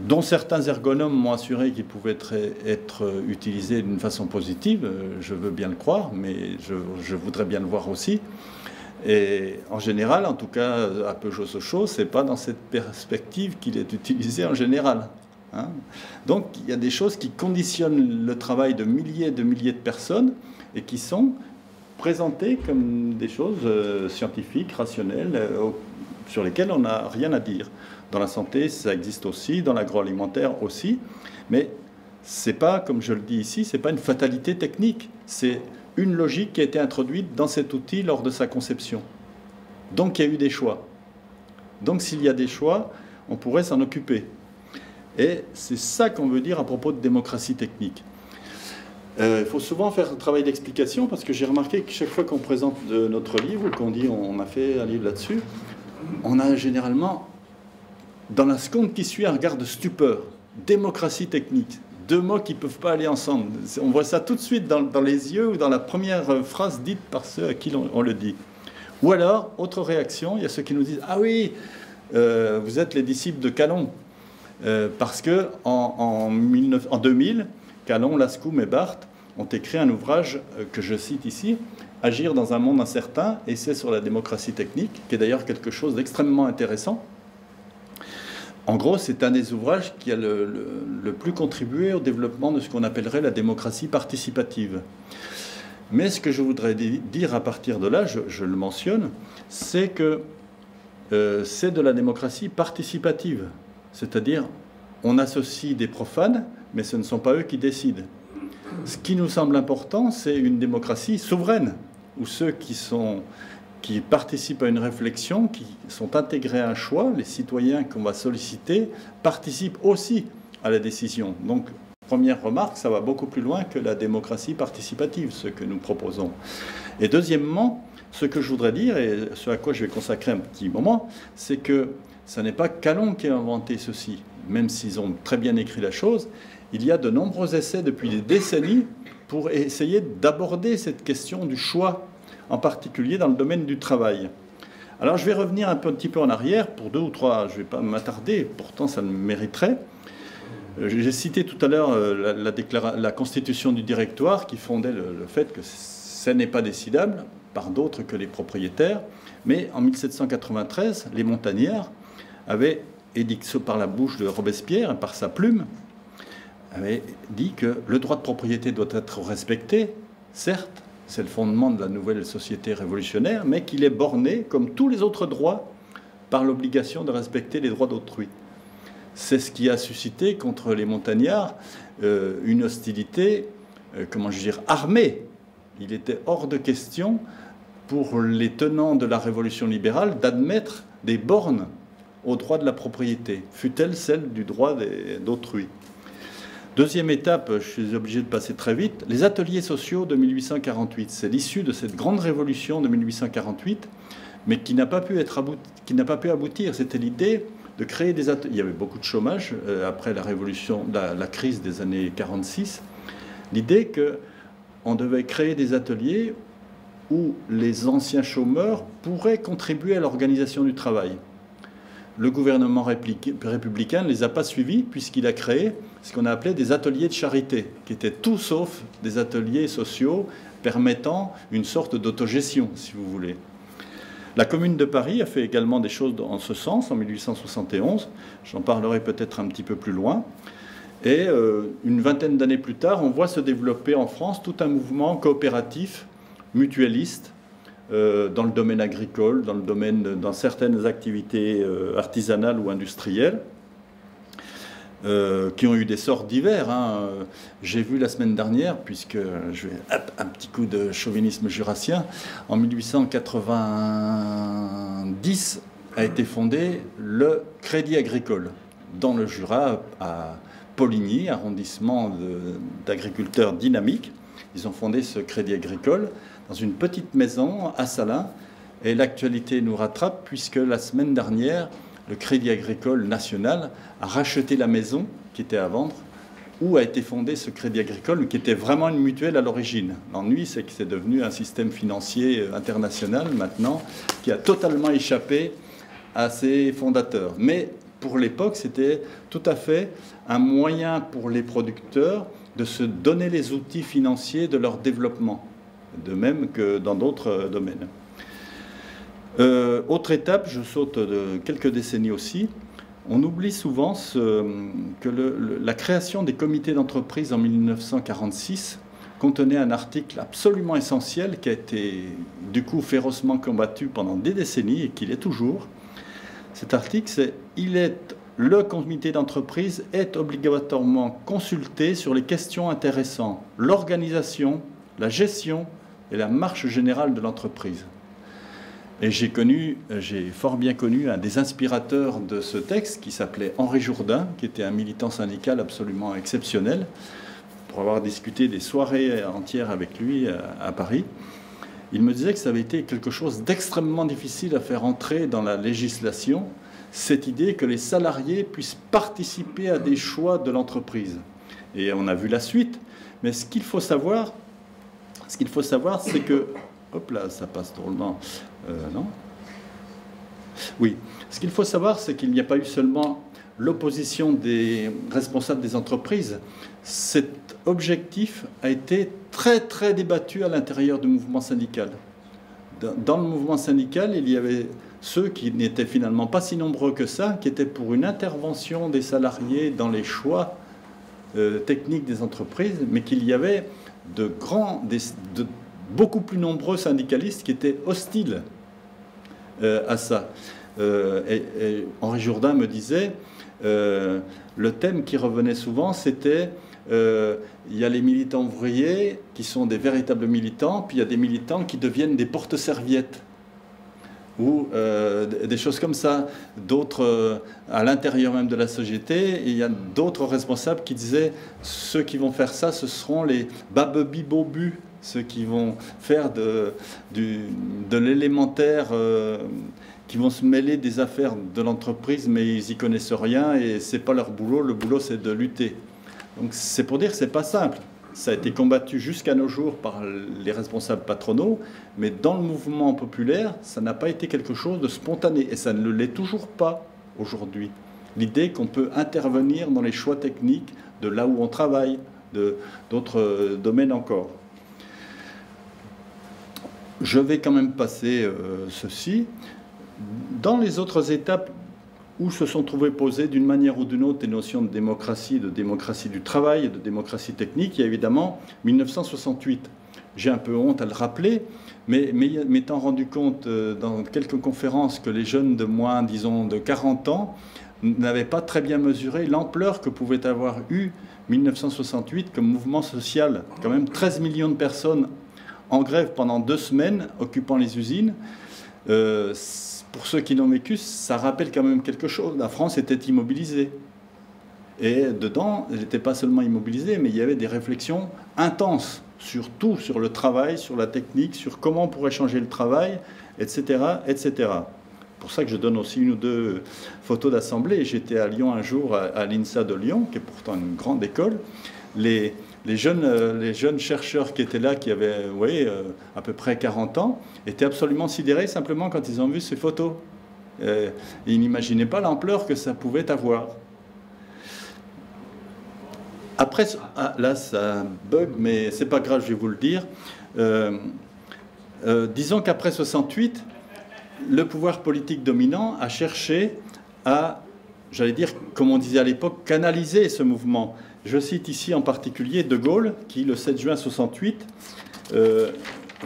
dont certains ergonomes m'ont assuré qu'ils pouvaient être utilisés d'une façon positive. Je veux bien le croire, mais je voudrais bien le voir aussi. Et en général, en tout cas à Peugeot-Sochaux, ce n'est pas dans cette perspective qu'il est utilisé en général. Hein. Donc il y a des choses qui conditionnent le travail de milliers de personnes et qui sont présentées comme des choses scientifiques, rationnelles, sur lesquelles on n'a rien à dire. Dans la santé, ça existe aussi, dans l'agroalimentaire aussi, mais c'est pas, comme je le dis ici, c'est pas une fatalité technique, c'est une logique qui a été introduite dans cet outil lors de sa conception. Donc il y a eu des choix. Donc s'il y a des choix, on pourrait s'en occuper. Et c'est ça qu'on veut dire à propos de démocratie technique. Il faut souvent faire un travail d'explication parce que j'ai remarqué que chaque fois qu'on présente notre livre ou qu'on dit on a fait un livre là-dessus, on a généralement, dans la seconde qui suit, un regard de stupeur. Démocratie technique. Deux mots qui ne peuvent pas aller ensemble. On voit ça tout de suite dans les yeux ou dans la première phrase dite par ceux à qui on le dit. Ou alors, autre réaction, il y a ceux qui nous disent « Ah oui, vous êtes les disciples de Calon ». Parce que en 2000, Calon, Lascoum et Barthes ont écrit un ouvrage que je cite ici, « Agir dans un monde incertain », et c'est sur la démocratie technique, qui est d'ailleurs quelque chose d'extrêmement intéressant. En gros, c'est un des ouvrages qui a le plus contribué au développement de ce qu'on appellerait la démocratie participative. Mais ce que je voudrais dire à partir de là, je le mentionne, c'est que c'est de la démocratie participative. C'est-à-dire, on associe des profanes, mais ce ne sont pas eux qui décident. Ce qui nous semble important, c'est une démocratie souveraine, où ceux qui participent à une réflexion, qui sont intégrés à un choix, les citoyens qu'on va solliciter, participent aussi à la décision. Donc, première remarque, ça va beaucoup plus loin que la démocratie participative, ce que nous proposons. Et deuxièmement, ce que je voudrais dire, et ce à quoi je vais consacrer un petit moment, c'est que ce n'est pas Calon qui a inventé ceci, même s'ils ont très bien écrit la chose. Il y a de nombreux essais depuis des décennies pour essayer d'aborder cette question du choix, en particulier dans le domaine du travail. Alors je vais revenir un petit peu en arrière pour 2 ou 3, je ne vais pas m'attarder, pourtant ça le mériterait. J'ai cité tout à l'heure la constitution du directoire qui fondait le fait que ce n'est pas décidable par d'autres que les propriétaires, mais en 1793, les montagnards avaient édicté par la bouche de Robespierre, par sa plume, avaient dit que le droit de propriété doit être respecté, certes, c'est le fondement de la nouvelle société révolutionnaire, mais qu'il est borné, comme tous les autres droits, par l'obligation de respecter les droits d'autrui. C'est ce qui a suscité contre les montagnards une hostilité, armée. Il était hors de question pour les tenants de la révolution libérale d'admettre des bornes au droit de la propriété, fût-elle celle du droit d'autrui. Deuxième étape, je suis obligé de passer très vite, les ateliers sociaux de 1848. C'est l'issue de cette grande révolution de 1848, mais qui n'a pas pu aboutir. C'était l'idée de créer des ateliers. Il y avait beaucoup de chômage après la révolution, la crise des années 46. L'idée qu'on devait créer des ateliers où les anciens chômeurs pourraient contribuer à l'organisation du travail. Le gouvernement républicain ne les a pas suivis puisqu'il a créé ce qu'on a appelé des ateliers de charité, qui étaient tout sauf des ateliers sociaux permettant une sorte d'autogestion, si vous voulez. La Commune de Paris a fait également des choses en ce sens en 1871. J'en parlerai peut-être un petit peu plus loin. Et une vingtaine d'années plus tard, on voit se développer en France tout un mouvement coopératif, mutualiste, dans le domaine agricole, dans certaines activités artisanales ou industrielles, qui ont eu des sorts divers. Hein. J'ai vu la semaine dernière, puisque je vais un petit coup de chauvinisme jurassien, en 1890 a été fondé le Crédit Agricole dans le Jura, à Poligny, arrondissement d'agriculteurs dynamiques. Ils ont fondé ce Crédit Agricole dans une petite maison à Salins. Et l'actualité nous rattrape puisque la semaine dernière, le Crédit Agricole National a racheté la maison qui était à vendre, où a été fondé ce Crédit Agricole, qui était vraiment une mutuelle à l'origine. L'ennui, c'est que c'est devenu un système financier international maintenant, qui a totalement échappé à ses fondateurs. Mais pour l'époque, c'était tout à fait un moyen pour les producteurs de se donner les outils financiers de leur développement, de même que dans d'autres domaines. Autre étape, je saute de quelques décennies aussi, on oublie souvent que la création des comités d'entreprise en 1946 contenait un article absolument essentiel qui a été du coup férocement combattu pendant des décennies et qui l'est toujours. Cet article, c'est « Le comité d'entreprise est obligatoirement consulté sur les questions intéressant l'organisation, la gestion et la marche générale de l'entreprise ». Et j'ai fort bien connu un des inspirateurs de ce texte qui s'appelait Henri Jourdain, qui était un militant syndical absolument exceptionnel, pour avoir discuté des soirées entières avec lui à Paris. Il me disait que ça avait été quelque chose d'extrêmement difficile à faire entrer dans la législation, cette idée que les salariés puissent participer à des choix de l'entreprise. Et on a vu la suite. Mais ce qu'il faut savoir, c'est que... Hop là, ça passe drôlement. Non ? Oui. Ce qu'il faut savoir, c'est qu'il n'y a pas eu seulement l'opposition des responsables des entreprises. Cet objectif a été très, très débattu à l'intérieur du mouvement syndical. Dans le mouvement syndical, il y avait ceux qui n'étaient finalement pas si nombreux que ça, qui étaient pour une intervention des salariés dans les choix techniques des entreprises, mais qu'il y avait beaucoup plus nombreux syndicalistes qui étaient hostiles à ça. Et Henri Jourdain me disait, le thème qui revenait souvent, c'était il y a les militants ouvriers qui sont des véritables militants, puis il y a des militants qui deviennent des porte-serviettes, ou des choses comme ça. D'autres, à l'intérieur même de la société, il y a d'autres responsables qui disaient, ceux qui vont faire ça, ce seront les babebibobus, ceux qui vont faire de l'élémentaire, qui vont se mêler des affaires de l'entreprise, mais ils n'y connaissent rien et c'est pas leur boulot. Le boulot, c'est de lutter. Donc c'est pour dire que c'est pas simple. Ça a été combattu jusqu'à nos jours par les responsables patronaux, mais dans le mouvement populaire, ça n'a pas été quelque chose de spontané et ça ne l'est toujours pas aujourd'hui. L'idée qu'on peut intervenir dans les choix techniques de là où on travaille, d'autres domaines encore. Je vais quand même passer ceci. Dans les autres étapes où se sont trouvées posées d'une manière ou d'une autre des notions de démocratie du travail et de démocratie technique, il y a évidemment 1968. J'ai un peu honte à le rappeler, mais m'étant rendu compte dans quelques conférences que les jeunes de moins, disons, de 40 ans n'avaient pas très bien mesuré l'ampleur que pouvait avoir eu 1968 comme mouvement social. Quand même 13 millions de personnes en grève pendant 2 semaines, occupant les usines. Pour ceux qui l'ont vécu, ça rappelle quand même quelque chose. La France était immobilisée. Et dedans, elle n'était pas seulement immobilisée, mais il y avait des réflexions intenses sur tout, sur le travail, sur la technique, sur comment on pourrait changer le travail, etc., etc. C'est pour ça que je donne aussi 1 ou 2 photos d'assemblée. J'étais à Lyon un jour, à l'INSA de Lyon, qui est pourtant une grande école. Les jeunes chercheurs qui étaient là, qui avaient à peu près 40 ans, étaient absolument sidérés simplement quand ils ont vu ces photos. Ils n'imaginaient pas l'ampleur que ça pouvait avoir. Après, là ça bug, mais c'est pas grave, je vais vous le dire. Disons qu'après 68, le pouvoir politique dominant a cherché à, j'allais dire, comme on disait à l'époque, canaliser ce mouvement. Je cite ici en particulier De Gaulle, qui, le 7 juin 68,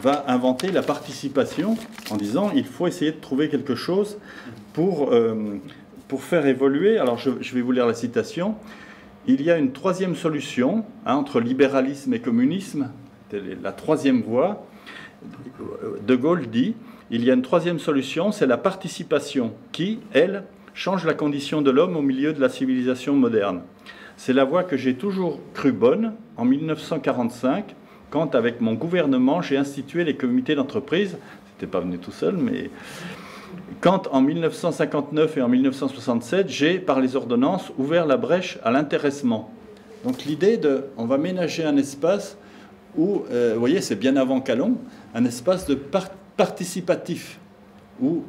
va inventer la participation en disant il faut essayer de trouver quelque chose pour faire évoluer. Alors, je vais vous lire la citation. Il y a une 3e solution entre libéralisme et communisme, la 3e voie. De Gaulle dit il y a une 3e solution, c'est la participation qui, elle, change la condition de l'homme au milieu de la civilisation moderne. C'est la voie que j'ai toujours cru bonne en 1945, quand, avec mon gouvernement, j'ai institué les comités d'entreprise. C'était pas venu tout seul, mais quand en 1959 et en 1967, j'ai, par les ordonnances, ouvert la brèche à l'intéressement. Donc l'idée de, on va ménager un espace où, vous voyez, c'est bien avant Calon, un espace de participatif, où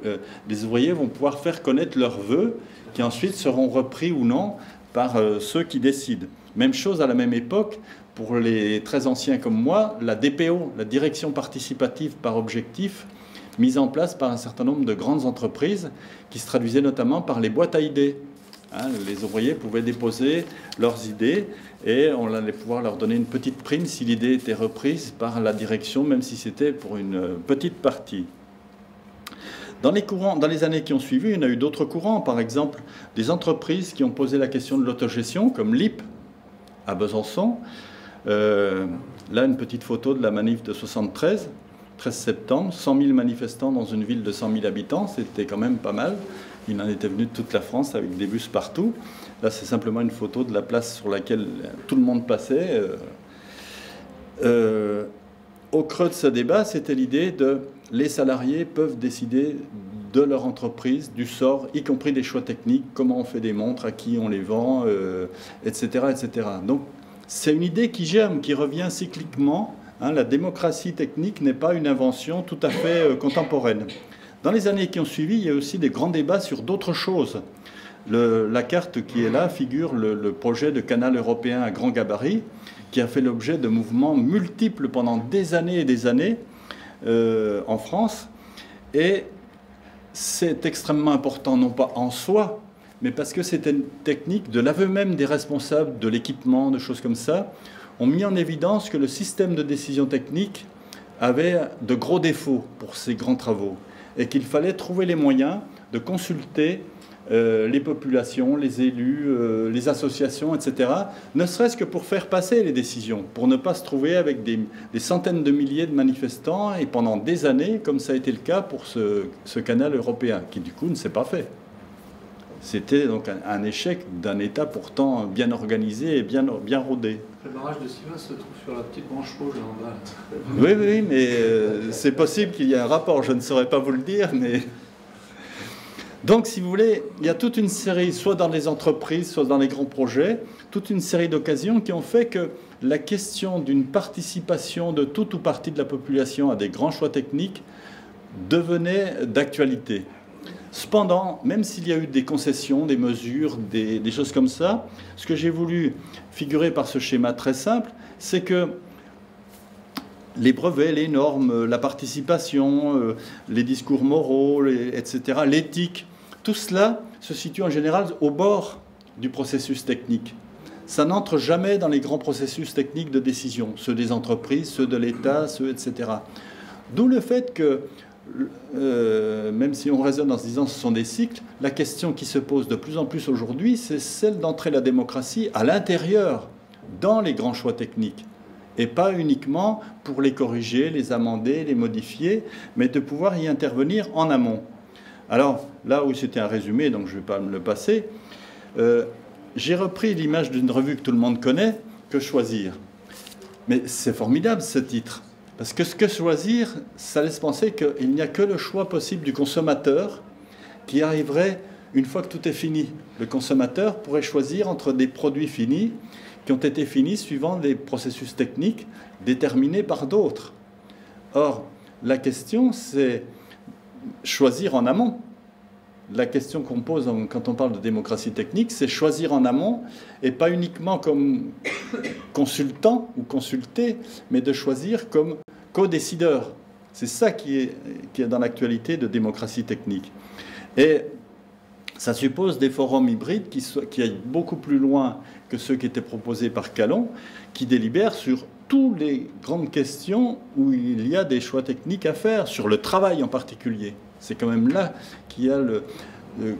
les ouvriers vont pouvoir faire connaître leurs vœux, qui ensuite seront repris ou non par ceux qui décident. Même chose à la même époque, pour les très anciens comme moi, la DPO, la direction participative par objectif, mise en place par un certain nombre de grandes entreprises, qui se traduisaient notamment par les boîtes à idées. Hein, les ouvriers pouvaient déposer leurs idées et on allait pouvoir leur donner une petite prime si l'idée était reprise par la direction, même si c'était pour une petite partie. Dans les années qui ont suivi, il y en a eu d'autres courants. Par exemple, des entreprises qui ont posé la question de l'autogestion, comme l'IP à Besançon. Là, une petite photo de la manif de 73, 13 septembre, 100 000 manifestants dans une ville de 100 000 habitants, c'était quand même pas mal. Il en était venu de toute la France avec des bus partout. Là, c'est simplement une photo de la place sur laquelle tout le monde passait. Au creux de ce débat, c'était l'idée de les salariés peuvent décider de leur entreprise, du sort, y compris des choix techniques, comment on fait des montres, à qui on les vend, etc., etc. Donc, c'est une idée qui germe, qui revient cycliquement. Hein, la démocratie technique n'est pas une invention tout à fait contemporaine. Dans les années qui ont suivi, il y a aussi des grands débats sur d'autres choses. La carte qui est là figure le projet de canal européen à grand gabarit, qui a fait l'objet de mouvements multiples pendant des années et des années en France. Et c'est extrêmement important, non pas en soi, mais parce que c'était une technique de l'aveu même des responsables de l'équipement, de choses comme ça, ont mis en évidence que le système de décision technique avait de gros défauts pour ces grands travaux et qu'il fallait trouver les moyens de consulter les populations, les élus, les associations, etc., ne serait-ce que pour faire passer les décisions, pour ne pas se trouver avec des centaines de milliers de manifestants et pendant des années, comme ça a été le cas pour ce canal européen, qui du coup ne s'est pas fait. C'était donc un échec d'un État pourtant bien organisé et bien rodé. Le barrage de Sivas se trouve sur la petite branche rouge là en bas. Oui, oui, mais c'est possible qu'il y ait un rapport, je ne saurais pas vous le dire, mais... Donc, si vous voulez, il y a toute une série, soit dans les entreprises, soit dans les grands projets, toute une série d'occasions qui ont fait que la question d'une participation de toute ou partie de la population à des grands choix techniques devenait d'actualité. Cependant, même s'il y a eu des concessions, des mesures, des choses comme ça, ce que j'ai voulu figurer par ce schéma très simple, c'est que les brevets, les normes, la participation, les discours moraux, etc., l'éthique, tout cela se situe en général au bord du processus technique. Ça n'entre jamais dans les grands processus techniques de décision, ceux des entreprises, ceux de l'État, ceux, etc. D'où le fait que, même si on raisonne en se disant que ce sont des cycles, la question qui se pose de plus en plus aujourd'hui, c'est celle d'entrer la démocratie à l'intérieur, dans les grands choix techniques. Et pas uniquement pour les corriger, les amender, les modifier, mais de pouvoir y intervenir en amont. Alors, là où c'était un résumé, donc je ne vais pas me le passer, j'ai repris l'image d'une revue que tout le monde connaît, Que choisir. Mais c'est formidable ce titre, parce que ce Que choisir, ça laisse penser qu'il n'y a que le choix possible du consommateur qui arriverait une fois que tout est fini. Le consommateur pourrait choisir entre des produits finis qui ont été finis suivant des processus techniques déterminés par d'autres. Or, la question, c'est choisir en amont. La question qu'on pose quand on parle de démocratie technique, c'est choisir en amont, et pas uniquement comme consultant ou consulté, mais de choisir comme co-décideur. C'est ça qui est dans l'actualité de démocratie technique. Et ça suppose des forums hybrides qui aillent beaucoup plus loin que ceux qui étaient proposés par Calon, qui délibèrent sur toutes les grandes questions où il y a des choix techniques à faire, sur le travail en particulier. C'est quand même là qu'il y a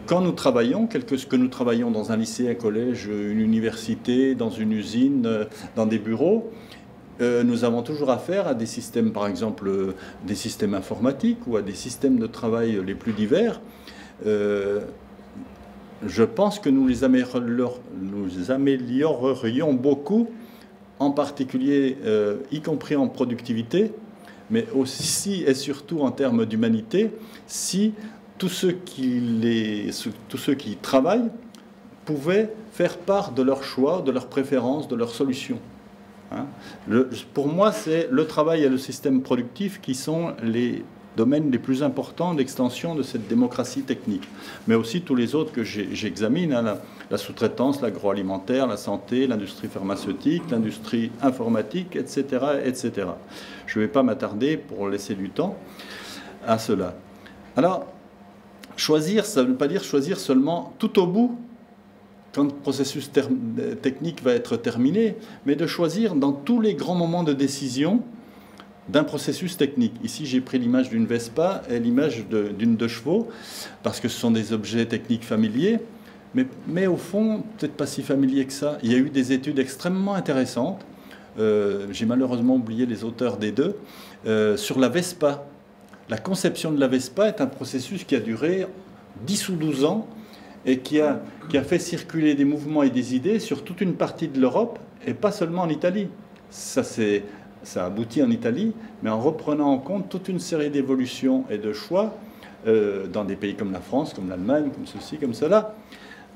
quand nous travaillons, ce que nous travaillons dans un lycée, un collège, une université, dans une usine, dans des bureaux, nous avons toujours affaire à des systèmes, par exemple, des systèmes informatiques ou à des systèmes de travail les plus divers. Je pense que nous les améliorerions beaucoup, en particulier, y compris en productivité, mais aussi et surtout en termes d'humanité, si tous ceux qui travaillent pouvaient faire part de leurs choix, de leurs préférences, de leurs solutions. Hein. Pour moi, c'est le travail et le système productif qui sont les domaines les plus importants d'extension de cette démocratie technique. Mais aussi tous les autres que j'examine, hein, la sous-traitance, l'agroalimentaire, la santé, l'industrie pharmaceutique, l'industrie informatique, etc., etc. Je ne vais pas m'attarder pour laisser du temps à cela. Alors, choisir, ça ne veut pas dire choisir seulement tout au bout, quand le processus technique va être terminé, mais de choisir dans tous les grands moments de décision d'un processus technique. Ici, j'ai pris l'image d'une Vespa et l'image d'une 2 chevaux, parce que ce sont des objets techniques familiers, mais au fond, peut-être pas si familiers que ça. Il y a eu des études extrêmement intéressantes, j'ai malheureusement oublié les auteurs des deux, sur la Vespa. La conception de la Vespa est un processus qui a duré 10 ou 12 ans et qui a fait circuler des mouvements et des idées sur toute une partie de l'Europe et pas seulement en Italie. Ça aboutit en Italie, mais en reprenant en compte toute une série d'évolutions et de choix dans des pays comme la France, comme l'Allemagne, comme ceci, comme cela.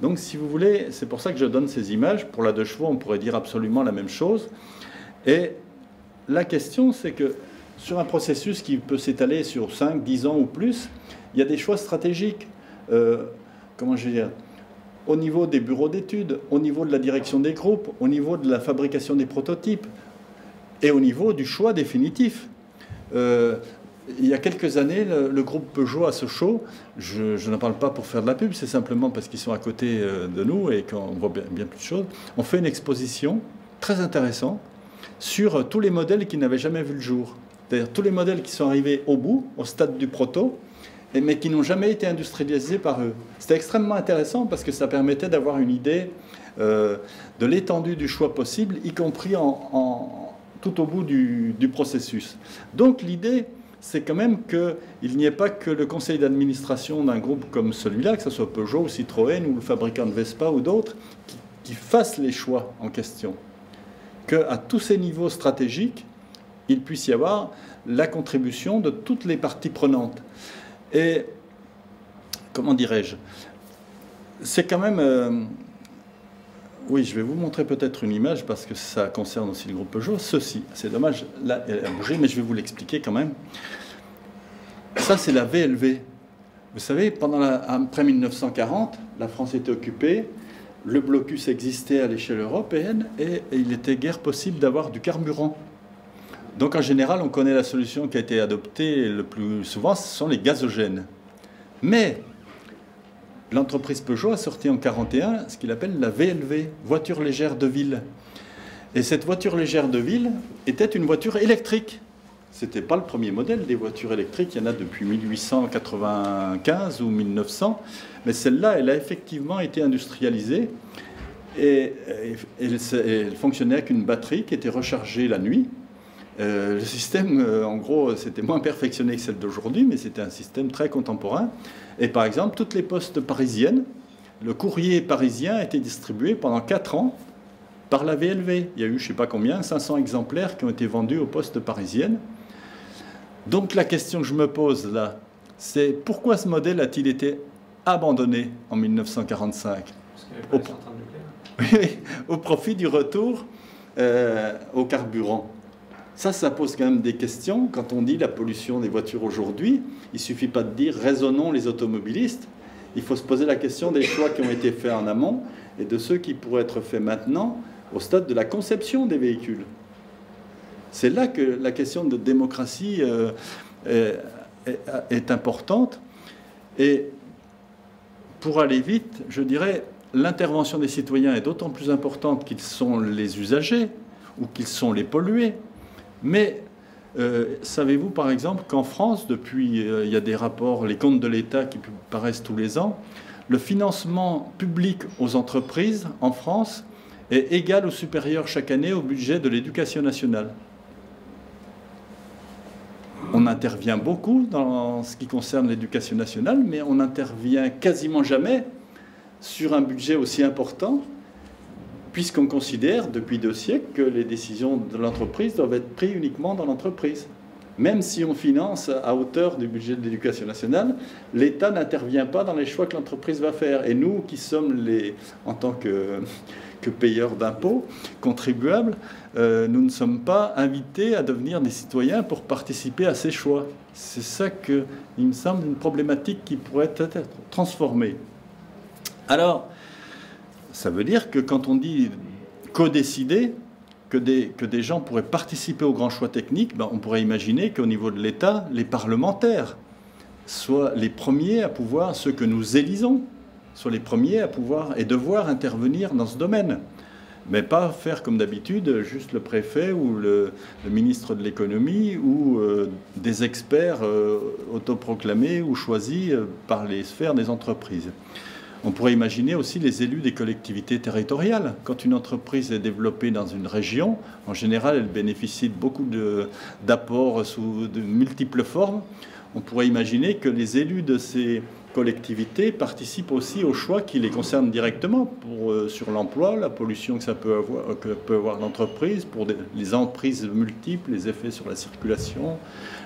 Donc, si vous voulez, c'est pour ça que je donne ces images. Pour la 2 chevaux, on pourrait dire absolument la même chose. Et la question, c'est que sur un processus qui peut s'étaler sur 5, 10 ans ou plus, il y a des choix stratégiques. Comment je vais dire, au niveau des bureaux d'études, au niveau de la direction des groupes, au niveau de la fabrication des prototypes et au niveau du choix définitif. Il y a quelques années, le groupe Peugeot à Sochaux, je n'en parle pas pour faire de la pub, c'est simplement parce qu'ils sont à côté de nous et qu'on voit bien plus de choses, on fait une exposition très intéressante sur tous les modèles qui n'avaient jamais vu le jour. C'est-à-dire tous les modèles qui sont arrivés au bout, au stade du proto, mais qui n'ont jamais été industrialisés par eux. C'était extrêmement intéressant parce que ça permettait d'avoir une idée de l'étendue du choix possible, y compris tout au bout du processus. Donc l'idée, c'est quand même qu'il n'y ait pas que le conseil d'administration d'un groupe comme celui-là, que ce soit Peugeot ou Citroën ou le fabricant de Vespa ou d'autres, qui fassent les choix en question. Qu'à tous ces niveaux stratégiques, il puisse y avoir la contribution de toutes les parties prenantes. Et, comment dirais-je, c'est quand même... oui, je vais vous montrer peut-être une image parce que ça concerne aussi le groupe Peugeot. Ceci, c'est dommage, là, elle a bougé, mais je vais vous l'expliquer quand même. Ça, c'est la VLV. Vous savez, après 1940, la France était occupée, le blocus existait à l'échelle européenne et il n'était guère possible d'avoir du carburant. Donc en général, on connaît la solution qui a été adoptée le plus souvent, ce sont les gazogènes. Mais l'entreprise Peugeot a sorti en 1941 ce qu'il appelle la VLV, voiture légère de ville. Et cette voiture légère de ville était une voiture électrique. Ce n'était pas le premier modèle des voitures électriques, il y en a depuis 1895 ou 1900, mais celle-là, elle a effectivement été industrialisée et elle fonctionnait avec une batterie qui était rechargée la nuit. Le système, en gros, c'était moins perfectionné que celle d'aujourd'hui, mais c'était un système très contemporain. Et par exemple, toutes les postes parisiennes, le courrier parisien a été distribué pendant 4 ans par la VLV. Il y a eu, je ne sais pas combien, 500 exemplaires qui ont été vendus aux postes parisiennes. Donc la question que je me pose là, c'est pourquoi ce modèle a-t-il été abandonné en 1945 au profit du retour au carburant? Ça pose quand même des questions. Quand on dit la pollution des voitures aujourd'hui, il ne suffit pas de dire raisonnons les automobilistes. Il faut se poser la question des choix qui ont été faits en amont et de ceux qui pourraient être faits maintenant au stade de la conception des véhicules. C'est là que la question de démocratie est importante. Et pour aller vite, je dirais, l'intervention des citoyens est d'autant plus importante qu'ils sont les usagers ou qu'ils sont les pollués. Mais savez-vous, par exemple, qu'en France, depuis, il y a des rapports, les comptes de l'État qui paraissent tous les ans, le financement public aux entreprises en France est égal ou supérieur chaque année au budget de l'éducation nationale. On intervient beaucoup dans ce qui concerne l'éducation nationale, mais on n'intervient quasiment jamais sur un budget aussi important, puisqu'on considère depuis 2 siècles que les décisions de l'entreprise doivent être prises uniquement dans l'entreprise. Même si on finance à hauteur du budget de l'éducation nationale, l'État n'intervient pas dans les choix que l'entreprise va faire. Et nous, qui sommes en tant que payeurs d'impôts, contribuables, nous ne sommes pas invités à devenir des citoyens pour participer à ces choix. C'est ça que, il me semble, une problématique qui pourrait être transformée. Alors, ça veut dire que quand on dit co-décider, que des gens pourraient participer aux grands choix techniques, ben on pourrait imaginer qu'au niveau de l'État, les parlementaires soient les premiers à pouvoir, ceux que nous élisons, soient les premiers à pouvoir et devoir intervenir dans ce domaine. Mais pas faire comme d'habitude juste le préfet ou le ministre de l'économie ou des experts autoproclamés ou choisis par les sphères des entreprises. On pourrait imaginer aussi les élus des collectivités territoriales. Quand une entreprise est développée dans une région, en général, elle bénéficie de beaucoup d'apports sous de multiples formes. On pourrait imaginer que les élus de ces collectivités participent aussi aux choix qui les concernent directement sur l'emploi, la pollution que peut avoir l'entreprise, pour les emprises multiples, les effets sur la circulation,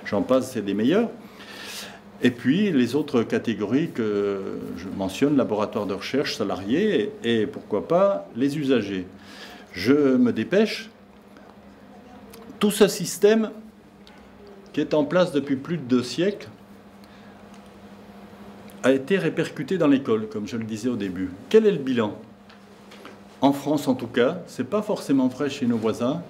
j'en passe, c'est des meilleurs. Et puis les autres catégories que je mentionne, laboratoires de recherche, salariés et pourquoi pas les usagers. Je me dépêche. Tout ce système qui est en place depuis plus de 2 siècles a été répercuté dans l'école, comme je le disais au début. Quel est le bilan? En France en tout cas, ce n'est pas forcément vrai chez nos voisins.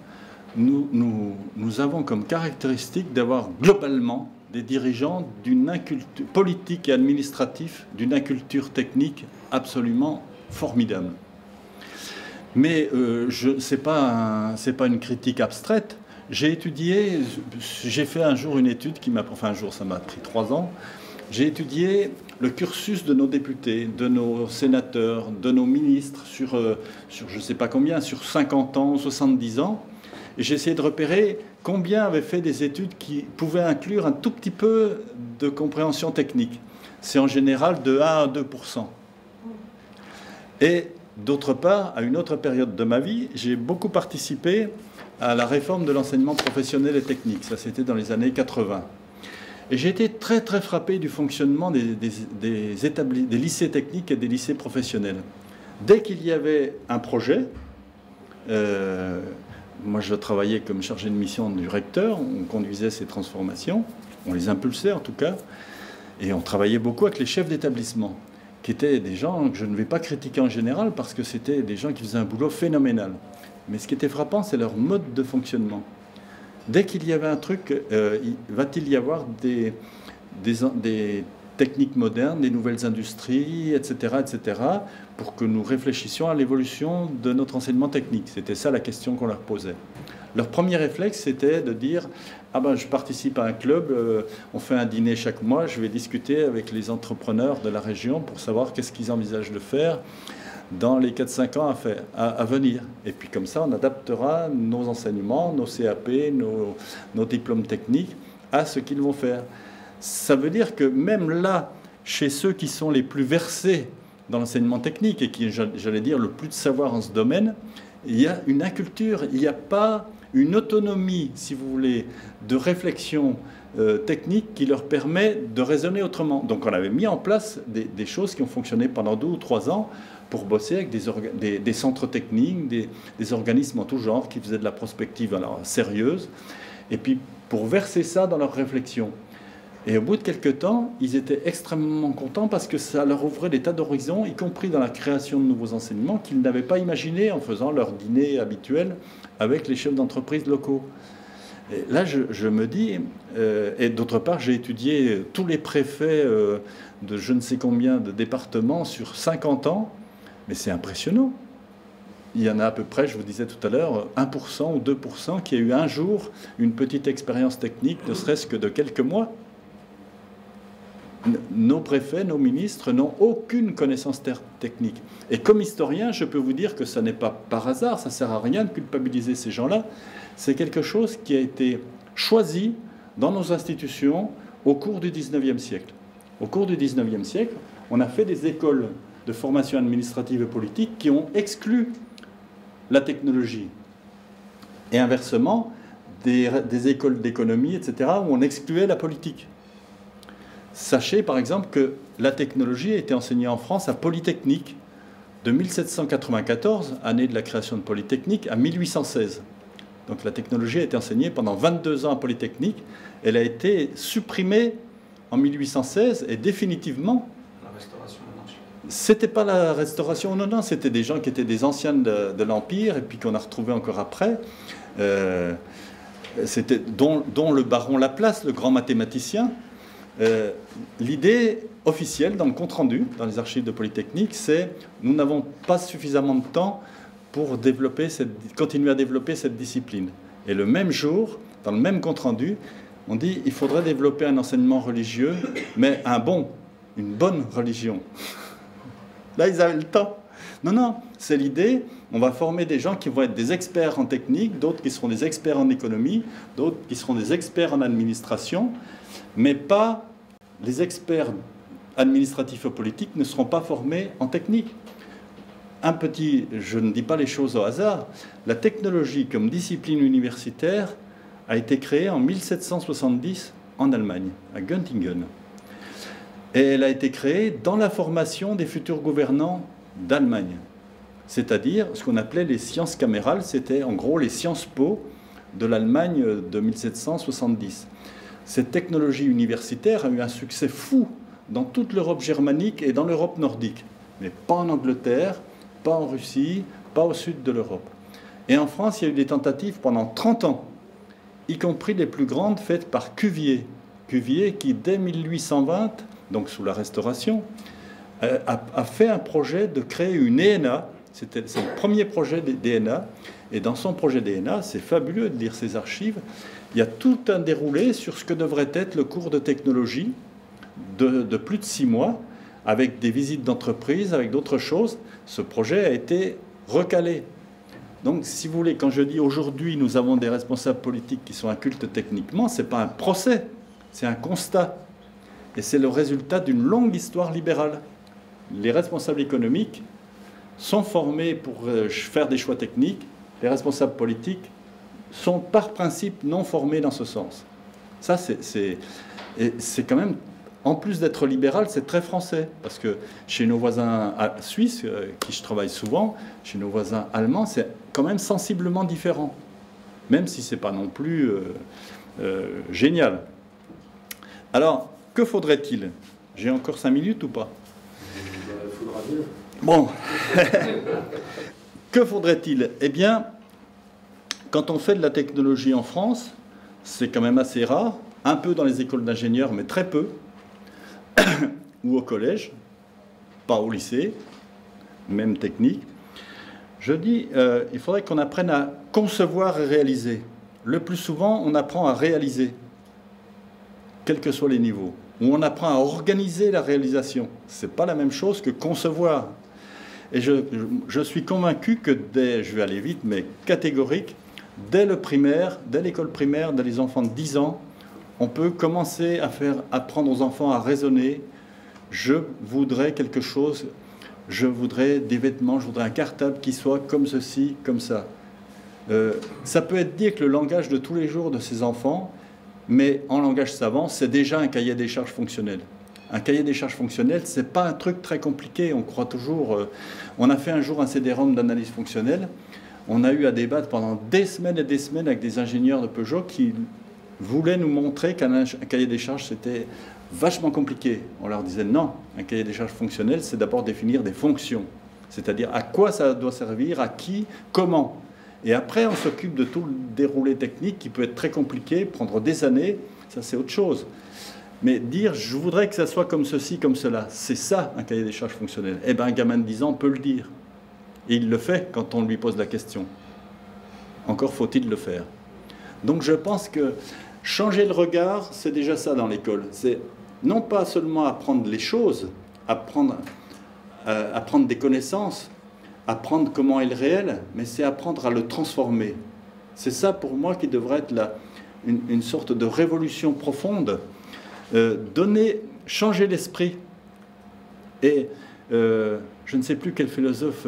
Nous avons comme caractéristique d'avoir globalement des dirigeants d'une inculture politique et administrative, d'une inculture technique absolument formidable. Mais ce n'est pas une critique abstraite. J'ai fait un jour une étude qui m'a... Enfin un jour, ça m'a pris 3 ans. J'ai étudié le cursus de nos députés, de nos sénateurs, de nos ministres sur je ne sais pas combien, sur 50 ans, 70 ans. Et j'ai essayé de repérer combien avaient fait des études qui pouvaient inclure un tout petit peu de compréhension technique. C'est en général de 1 à 2%. Et d'autre part, à une autre période de ma vie, j'ai beaucoup participé à la réforme de l'enseignement professionnel et technique. Ça, c'était dans les années 80. Et j'ai été très, très frappé du fonctionnement des lycées techniques et des lycées professionnels. Dès qu'il y avait un projet... moi, je travaillais comme chargé de mission du recteur, on conduisait ces transformations, on les impulsait en tout cas, et on travaillait beaucoup avec les chefs d'établissement, qui étaient des gens que je ne vais pas critiquer en général, parce que c'était des gens qui faisaient un boulot phénoménal. Mais ce qui était frappant, c'est leur mode de fonctionnement. Dès qu'il y avait un truc, va-t-il y avoir des techniques modernes, des nouvelles industries, etc., etc., pour que nous réfléchissions à l'évolution de notre enseignement technique. C'était ça la question qu'on leur posait. Leur premier réflexe, c'était de dire « Ah ben, je participe à un club, on fait un dîner chaque mois, je vais discuter avec les entrepreneurs de la région pour savoir qu'est-ce qu'ils envisagent de faire dans les 4-5 ans à venir. Et puis comme ça, on adaptera nos enseignements, nos CAP, nos diplômes techniques à ce qu'ils vont faire. » Ça veut dire que même là, chez ceux qui sont les plus versés dans l'enseignement technique et qui, j'allais dire, le plus de savoir en ce domaine, il y a une inculture, il n'y a pas une autonomie, si vous voulez, de réflexion technique qui leur permet de raisonner autrement. Donc on avait mis en place des choses qui ont fonctionné pendant 2 ou 3 ans pour bosser avec des centres techniques, des organismes en tout genre qui faisaient de la prospective alors, sérieuse, et puis pour verser ça dans leur réflexion. Et au bout de quelques temps, ils étaient extrêmement contents parce que ça leur ouvrait des tas d'horizons, y compris dans la création de nouveaux enseignements qu'ils n'avaient pas imaginés en faisant leur dîner habituel avec les chefs d'entreprise locaux. Et là, je me dis, et d'autre part, j'ai étudié tous les préfets de je ne sais combien de départements sur 50 ans, mais c'est impressionnant. Il y en a à peu près, je vous disais tout à l'heure, 1% ou 2% qui a eu un jour une petite expérience technique, ne serait-ce que de quelques mois. Nos préfets, nos ministres n'ont aucune connaissance technique. Et comme historien, je peux vous dire que ça n'est pas par hasard, ça ne sert à rien de culpabiliser ces gens-là. C'est quelque chose qui a été choisi dans nos institutions au cours du XIXe siècle. Au cours du XIXe siècle, on a fait des écoles de formation administrative et politique qui ont exclu la technologie. Et inversement, des écoles d'économie, etc., où on excluait la politique. Sachez par exemple que la technologie a été enseignée en France à Polytechnique de 1794, année de la création de Polytechnique, à 1816. Donc la technologie a été enseignée pendant 22 ans à Polytechnique. Elle a été supprimée en 1816 et définitivement. La restauration monarchique. C'était pas la restauration, non, c'était des gens qui étaient des anciens de l'Empire et puis qu'on a retrouvés encore après. C'était dont le baron Laplace, le grand mathématicien. L'idée officielle dans le compte-rendu, dans les archives de Polytechnique, c'est nous n'avons pas suffisamment de temps pour continuer à développer cette discipline. Et le même jour, dans le même compte-rendu, on dit il faudrait développer un enseignement religieux, mais une bonne religion. Là, ils avaient le temps. Non, c'est l'idée. On va former des gens qui vont être des experts en technique, d'autres qui seront des experts en économie, d'autres qui seront des experts en administration, mais pas les experts administratifs ou politiques ne seront pas formés en technique. Je ne dis pas les choses au hasard, la technologie comme discipline universitaire a été créée en 1770 en Allemagne, à Göttingen. Et elle a été créée dans la formation des futurs gouvernants d'Allemagne. C'est-à-dire ce qu'on appelait les sciences camérales, c'était en gros les Sciences Po de l'Allemagne de 1770. Cette technologie universitaire a eu un succès fou dans toute l'Europe germanique et dans l'Europe nordique, mais pas en Angleterre, pas en Russie, pas au sud de l'Europe. Et en France, il y a eu des tentatives pendant 30 ans, y compris les plus grandes faites par Cuvier. Cuvier qui, dès 1820, donc sous la Restauration, a fait un projet de créer une ENA. C'est le premier projet d'ENA. Et dans son projet d'ENA, c'est fabuleux de lire ses archives, il y a tout un déroulé sur ce que devrait être le cours de technologie de plus de 6 mois, avec des visites d'entreprise, avec d'autres choses. Ce projet a été recalé. Donc, si vous voulez, quand je dis aujourd'hui, nous avons des responsables politiques qui sont incultes techniquement, ce n'est pas un procès, c'est un constat. Et c'est le résultat d'une longue histoire libérale. Les responsables économiques sont formés pour faire des choix techniques. Les responsables politiques sont par principe non formés dans ce sens. Ça, c'est quand même, en plus d'être libéral, c'est très français. Parce que chez nos voisins suisses, qui je travaille souvent, chez nos voisins allemands, c'est quand même sensiblement différent. Même si ce n'est pas non plus génial. Alors, que faudrait-il? J'ai encore 5 minutes ou pas? Il faudra bien. Bon. Que faudrait-il? Eh bien, quand on fait de la technologie en France, c'est quand même assez rare, un peu dans les écoles d'ingénieurs, mais très peu, ou au collège, pas au lycée, même technique. Je dis, il faudrait qu'on apprenne à concevoir et réaliser. Le plus souvent, on apprend à réaliser, quels que soient les niveaux. Ou on apprend à organiser la réalisation. Ce n'est pas la même chose que concevoir. Et je suis convaincu que je vais aller vite, mais catégorique, dès le primaire, dès l'école primaire, dès les enfants de 10 ans, on peut commencer à faire apprendre aux enfants à raisonner. Je voudrais quelque chose, je voudrais des vêtements, je voudrais un cartable qui soit comme ceci, comme ça. Ça peut être dit que le langage de tous les jours de ces enfants, mais en langage savant, c'est déjà un cahier des charges fonctionnel. Un cahier des charges fonctionnel, ce n'est pas un truc très compliqué. On croit toujours... on a fait un jour un CD-ROM d'analyse fonctionnelle. On a eu à débattre pendant des semaines et des semaines avec des ingénieurs de Peugeot qui voulaient nous montrer qu'un cahier des charges, c'était vachement compliqué. On leur disait non, un cahier des charges fonctionnel, c'est d'abord définir des fonctions. C'est-à-dire à quoi ça doit servir, à qui, comment. Et après, on s'occupe de tout le déroulé technique qui peut être très compliqué, prendre des années, ça c'est autre chose. Mais dire, je voudrais que ça soit comme ceci, comme cela, c'est ça un cahier des charges fonctionnel. Eh bien, un gamin de 10 ans peut le dire. Et il le fait quand on lui pose la question. Encore faut-il le faire. Donc je pense que changer le regard, c'est déjà ça dans l'école. C'est non pas seulement apprendre les choses, apprendre des connaissances, apprendre comment est le réel, mais c'est apprendre à le transformer. C'est ça pour moi qui devrait être une sorte de révolution profonde. Changer l'esprit. Et je ne sais plus quel philosophe,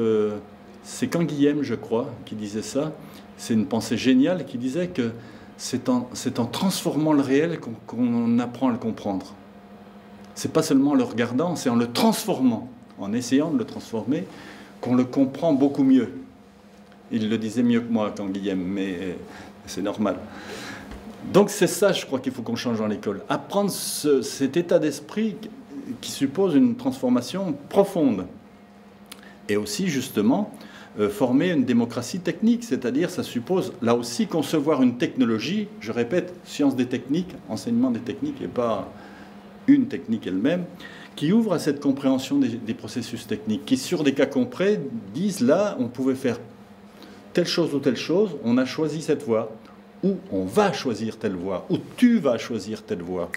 c'est Canguilhem, je crois, qui disait ça. C'est une pensée géniale qui disait que c'est en transformant le réel qu'on apprend à le comprendre. C'est pas seulement en le regardant, c'est en le transformant, en essayant de le transformer, qu'on le comprend beaucoup mieux. Il le disait mieux que moi, Canguilhem, mais c'est normal. Donc c'est ça, je crois qu'il faut qu'on change dans l'école. Apprendre cet état d'esprit qui suppose une transformation profonde. Et aussi, justement, former une démocratie technique, c'est-à-dire ça suppose là aussi concevoir une technologie, je répète, science des techniques, enseignement des techniques et pas une technique elle-même, qui ouvre à cette compréhension des processus techniques, qui sur des cas concrets disent là on pouvait faire telle chose ou telle chose, on a choisi cette voie, ou on va choisir telle voie, ou tu vas choisir telle voie.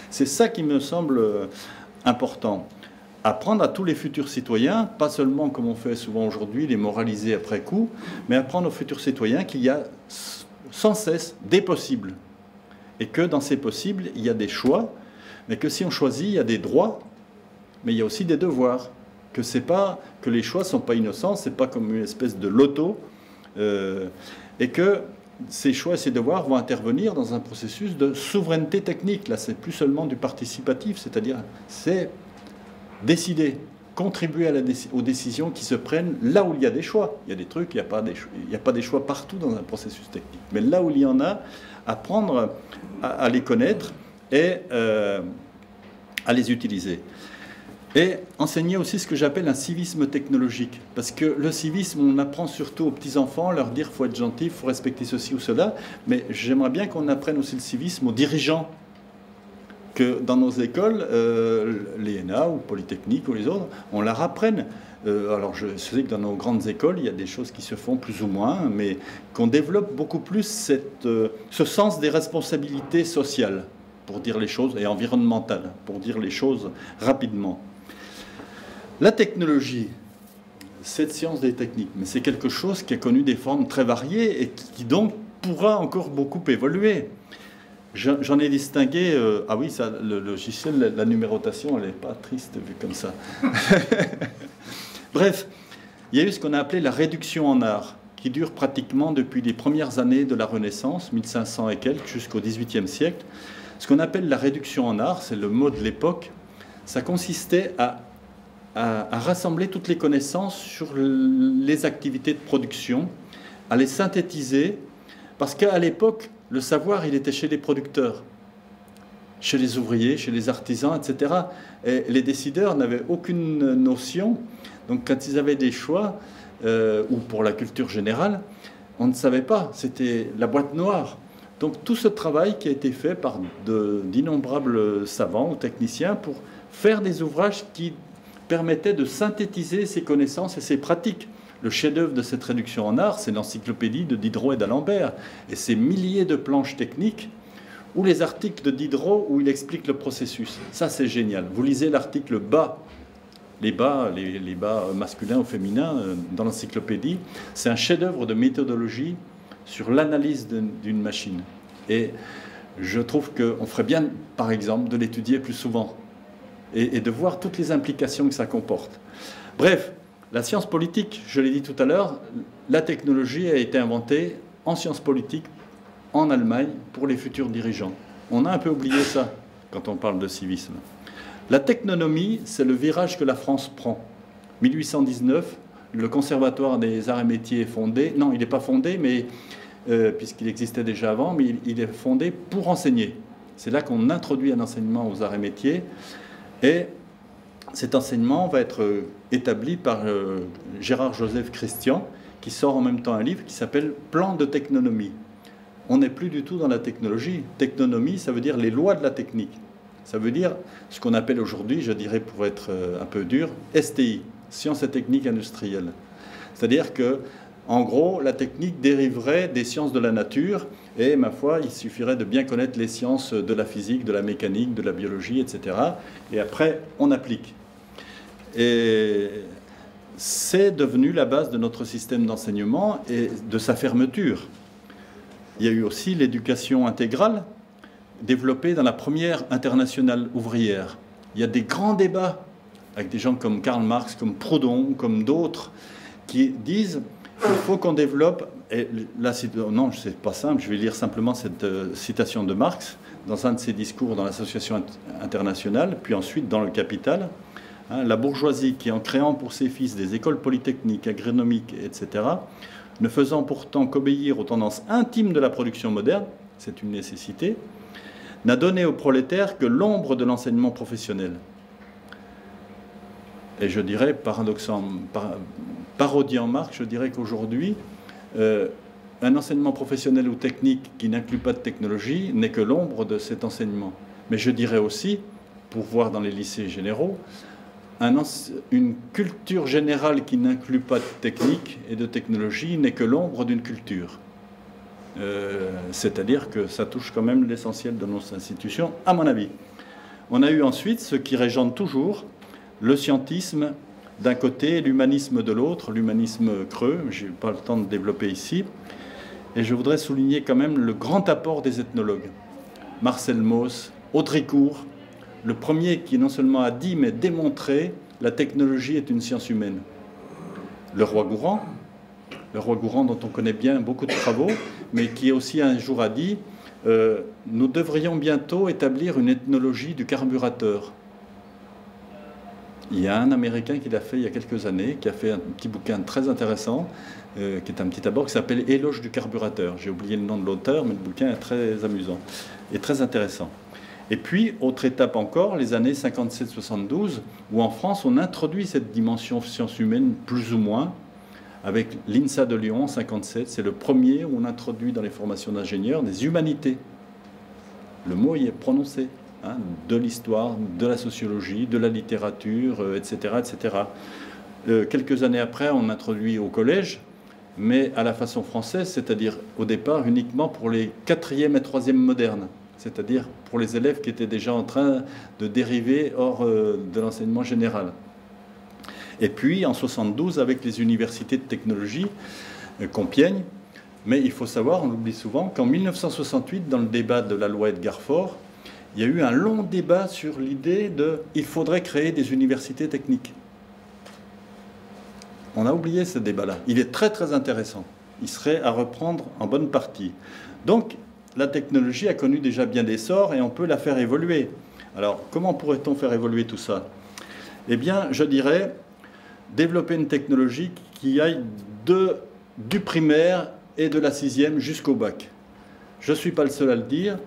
C'est ça qui me semble important. Apprendre à tous les futurs citoyens, pas seulement comme on fait souvent aujourd'hui, les moraliser après coup, mais apprendre aux futurs citoyens qu'il y a sans cesse des possibles. Et que dans ces possibles, il y a des choix, mais que si on choisit, il y a des droits, mais il y a aussi des devoirs. Que c'est pas que les choix ne sont pas innocents, c'est pas comme une espèce de loto, et que ces choix et ces devoirs vont intervenir dans un processus de souveraineté technique. Là, c'est plus seulement du participatif, c'est-à-dire c'est décider, contribuer aux décisions qui se prennent là où il y a des choix. Il y a des trucs, il n'y a pas des choix partout dans un processus technique. Mais là où il y en a, apprendre à les connaître et à les utiliser. Et enseigner aussi ce que j'appelle un civisme technologique. Parce que le civisme, on apprend surtout aux petits-enfants, leur dire qu'il faut être gentil, il faut respecter ceci ou cela. Mais j'aimerais bien qu'on apprenne aussi le civisme aux dirigeants. Que dans nos écoles, l'ENA ou Polytechnique ou les autres, on leur apprenne. Alors je sais que dans nos grandes écoles, il y a des choses qui se font plus ou moins, mais qu'on développe beaucoup plus ce sens des responsabilités sociales, pour dire les choses, et environnementales, pour dire les choses rapidement. La technologie, cette science des techniques, mais c'est quelque chose qui a connu des formes très variées et qui donc pourra encore beaucoup évoluer. J'en ai distingué... ah oui, ça, le logiciel, la numérotation, elle n'est pas triste vue comme ça. Bref, il y a eu ce qu'on a appelé la réduction en art, qui dure pratiquement depuis les premières années de la Renaissance, 1500 et quelques, jusqu'au XVIIIe siècle. Ce qu'on appelle la réduction en art, c'est le mot de l'époque, ça consistait à rassembler toutes les connaissances sur les activités de production, à les synthétiser, parce qu'à l'époque, le savoir, il était chez les producteurs, chez les ouvriers, chez les artisans, etc. Et les décideurs n'avaient aucune notion. Donc quand ils avaient des choix, ou pour la culture générale, on ne savait pas. C'était la boîte noire. Donc tout ce travail qui a été fait par d'innombrables savants ou techniciens pour faire des ouvrages qui permettaient de synthétiser ces connaissances et ces pratiques. Le chef-d'œuvre de cette réduction en art, c'est l'encyclopédie de Diderot et d'Alembert. Et ces milliers de planches techniques, ou les articles de Diderot où il explique le processus. Ça, c'est génial. Vous lisez l'article bas, les bas masculins ou féminins dans l'encyclopédie. C'est un chef-d'œuvre de méthodologie sur l'analyse d'une machine. Et je trouve qu'on ferait bien, par exemple, de l'étudier plus souvent et de voir toutes les implications que ça comporte. Bref, la science politique, je l'ai dit tout à l'heure, la technologie a été inventée en sciences politiques en Allemagne pour les futurs dirigeants. On a un peu oublié ça quand on parle de civisme. La technonomie, c'est le virage que la France prend. 1819, le Conservatoire des Arts et Métiers est fondé. Non, il n'est pas fondé, mais puisqu'il existait déjà avant, mais il est fondé pour enseigner. C'est là qu'on introduit un enseignement aux arts et métiers. Et cet enseignement va être établi par Gérard-Joseph Christian, qui sort en même temps un livre qui s'appelle « Plan de technonomie ». On n'est plus du tout dans la technologie. Technonomie, ça veut dire les lois de la technique. Ça veut dire ce qu'on appelle aujourd'hui, je dirais pour être un peu dur, STI, sciences et techniques industrielles. C'est-à-dire que, en gros, la technique dériverait des sciences de la nature et, ma foi, il suffirait de bien connaître les sciences de la physique, de la mécanique, de la biologie, etc. Et après, on applique. Et c'est devenu la base de notre système d'enseignement et de sa fermeture. Il y a eu aussi l'éducation intégrale développée dans la première internationale ouvrière. Il y a des grands débats avec des gens comme Karl Marx, comme Proudhon, comme d'autres, qui disent qu'il faut qu'on développe et là, non, c'est pas simple, je vais lire simplement cette citation de Marx dans un de ses discours dans l'Association internationale, puis ensuite dans le Capital. Hein, la bourgeoisie qui, en créant pour ses fils des écoles polytechniques, agronomiques, etc., ne faisant pourtant qu'obéir aux tendances intimes de la production moderne, c'est une nécessité, n'a donné aux prolétaires que l'ombre de l'enseignement professionnel. Et je dirais, parodiant Marx, je dirais qu'aujourd'hui, un enseignement professionnel ou technique qui n'inclut pas de technologie n'est que l'ombre de cet enseignement. Mais je dirais aussi, pour voir dans les lycées généraux, une culture générale qui n'inclut pas de technique et de technologie n'est que l'ombre d'une culture. C'est-à-dire que ça touche quand même l'essentiel de nos institutions, à mon avis. On a eu ensuite ce qui régente toujours, le scientisme d'un côté et l'humanisme de l'autre, l'humanisme creux, je n'ai pas le temps de développer ici. Et je voudrais souligner quand même le grand apport des ethnologues. Marcel Mauss, Audricourt, le premier qui non seulement a dit, mais démontré la technologie est une science humaine. Le roi Gourand dont on connaît bien beaucoup de travaux, mais qui aussi un jour a dit nous devrions bientôt établir une ethnologie du carburateur. Il y a un Américain qui l'a fait il y a quelques années, qui a fait un petit bouquin très intéressant, qui est un petit abord, qui s'appelle Éloge du carburateur. J'ai oublié le nom de l'auteur, mais le bouquin est très amusant et très intéressant. Et puis, autre étape encore, les années 57-72, où en France, on introduit cette dimension sciences humaines, plus ou moins, avec l'INSA de Lyon en 57. C'est le premier où on introduit dans les formations d'ingénieurs des humanités. Le mot y est prononcé. Hein, de l'histoire, de la sociologie, de la littérature, etc. etc. Quelques années après, on introduit au collège, mais à la façon française, c'est-à-dire au départ uniquement pour les 4e et 3e modernes, c'est-à-dire pour les élèves qui étaient déjà en train de dériver hors de l'enseignement général. Et puis en 72, avec les universités de technologie, Compiègne, mais il faut savoir, on l'oublie souvent, qu'en 1968, dans le débat de la loi Edgar Faure, il y a eu un long débat sur l'idée de « il faudrait créer des universités techniques ». On a oublié ce débat-là. Il est très très intéressant. Il serait à reprendre en bonne partie. Donc, la technologie a connu déjà bien d'essor et on peut la faire évoluer. Alors, comment pourrait-on faire évoluer tout ça? Eh bien, je dirais développer une technologie qui aille du primaire et de la 6e jusqu'au bac. Je ne suis pas le seul à le dire.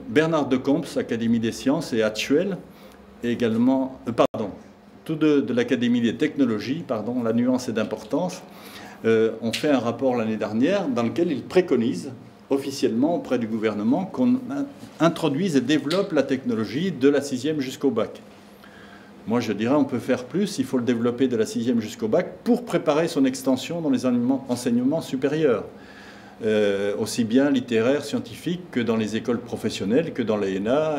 Bernard de Comps, Académie des sciences, et Hatchwell, également, tous deux de l'Académie des technologies, la nuance est d'importance, ont fait un rapport l'année dernière dans lequel ils préconisent officiellement auprès du gouvernement qu'on introduise et développe la technologie de la 6e jusqu'au bac. Moi, je dirais on peut faire plus, il faut le développer de la 6e jusqu'au bac pour préparer son extension dans les enseignements supérieurs. Aussi bien littéraires, scientifiques, que dans les écoles professionnelles, que dans l'ENA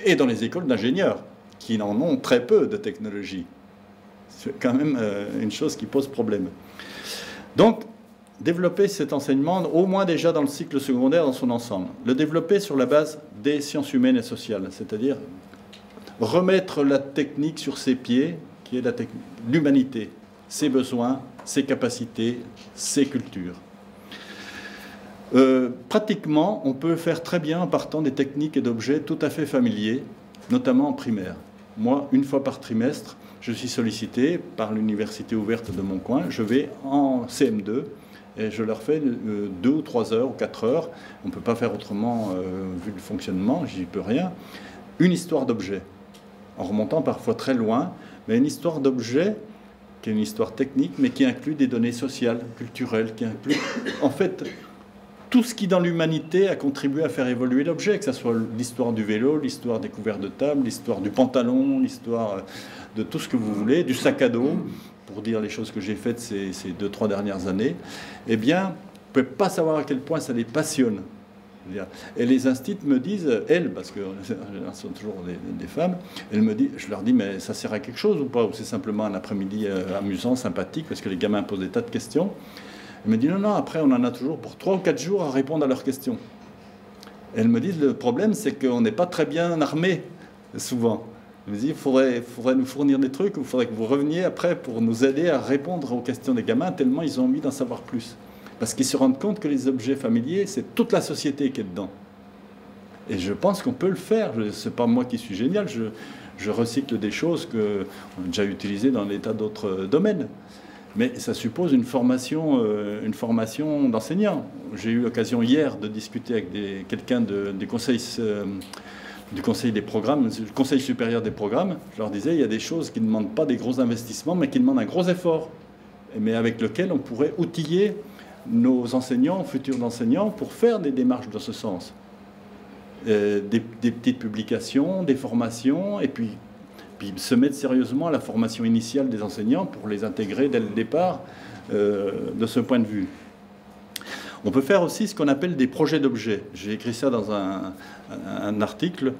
et dans les écoles d'ingénieurs, qui n'en ont très peu de technologie. C'est quand même une chose qui pose problème. Donc, développer cet enseignement, au moins déjà dans le cycle secondaire dans son ensemble. Le développer sur la base des sciences humaines et sociales, c'est-à-dire remettre la technique sur ses pieds, qui est l'humanité, ses besoins, ses capacités, ses cultures. Pratiquement, on peut faire très bien en partant des techniques et d'objets tout à fait familiers, notamment en primaire. Moi, une fois par trimestre, je suis sollicité par l'université ouverte de mon coin. Je vais en CM2 et je leur fais 2 ou 3 heures ou 4 heures. On ne peut pas faire autrement vu le fonctionnement, j'y peux rien. Une histoire d'objet, en remontant parfois très loin, mais une histoire d'objet qui est une histoire technique, mais qui inclut des données sociales, culturelles, qui inclut en fait tout ce qui, dans l'humanité, a contribué à faire évoluer l'objet, que ce soit l'histoire du vélo, l'histoire des couverts de table, l'histoire du pantalon, l'histoire de tout ce que vous voulez, du sac à dos, pour dire les choses que j'ai faites ces 2-3 dernières années, eh bien, vous ne pouvez pas savoir à quel point ça les passionne. Et les instituts me disent, elles, parce que ce sont toujours des femmes, je leur dis, mais ça sert à quelque chose ou pas? Ou c'est simplement un après-midi amusant, sympathique, parce que les gamins posent des tas de questions. Elle me dit non, non, après on en a toujours pour 3 ou 4 jours à répondre à leurs questions. Elle me dit le problème c'est qu'on n'est pas très bien armés souvent. Elle me dit il faudrait nous fournir des trucs, il faudrait que vous reveniez après pour nous aider à répondre aux questions des gamins tellement ils ont envie d'en savoir plus. Parce qu'ils se rendent compte que les objets familiers, c'est toute la société qui est dedans. Et je pense qu'on peut le faire. Ce n'est pas moi qui suis génial. Je recycle des choses qu'on a déjà utilisées dans des tas d'autres domaines. Mais ça suppose une formation d'enseignant. J'ai eu l'occasion hier de discuter avec quelqu'un du conseil des programmes, du conseil supérieur des programmes. Je leur disais, il y a des choses qui ne demandent pas des gros investissements, mais qui demandent un gros effort, mais avec lequel on pourrait outiller nos enseignants, futurs enseignants, pour faire des démarches dans ce sens. Des petites publications, des formations, et puis se mettre sérieusement à la formation initiale des enseignants pour les intégrer dès le départ de ce point de vue. On peut faire aussi ce qu'on appelle des projets d'objets. J'ai écrit ça dans un article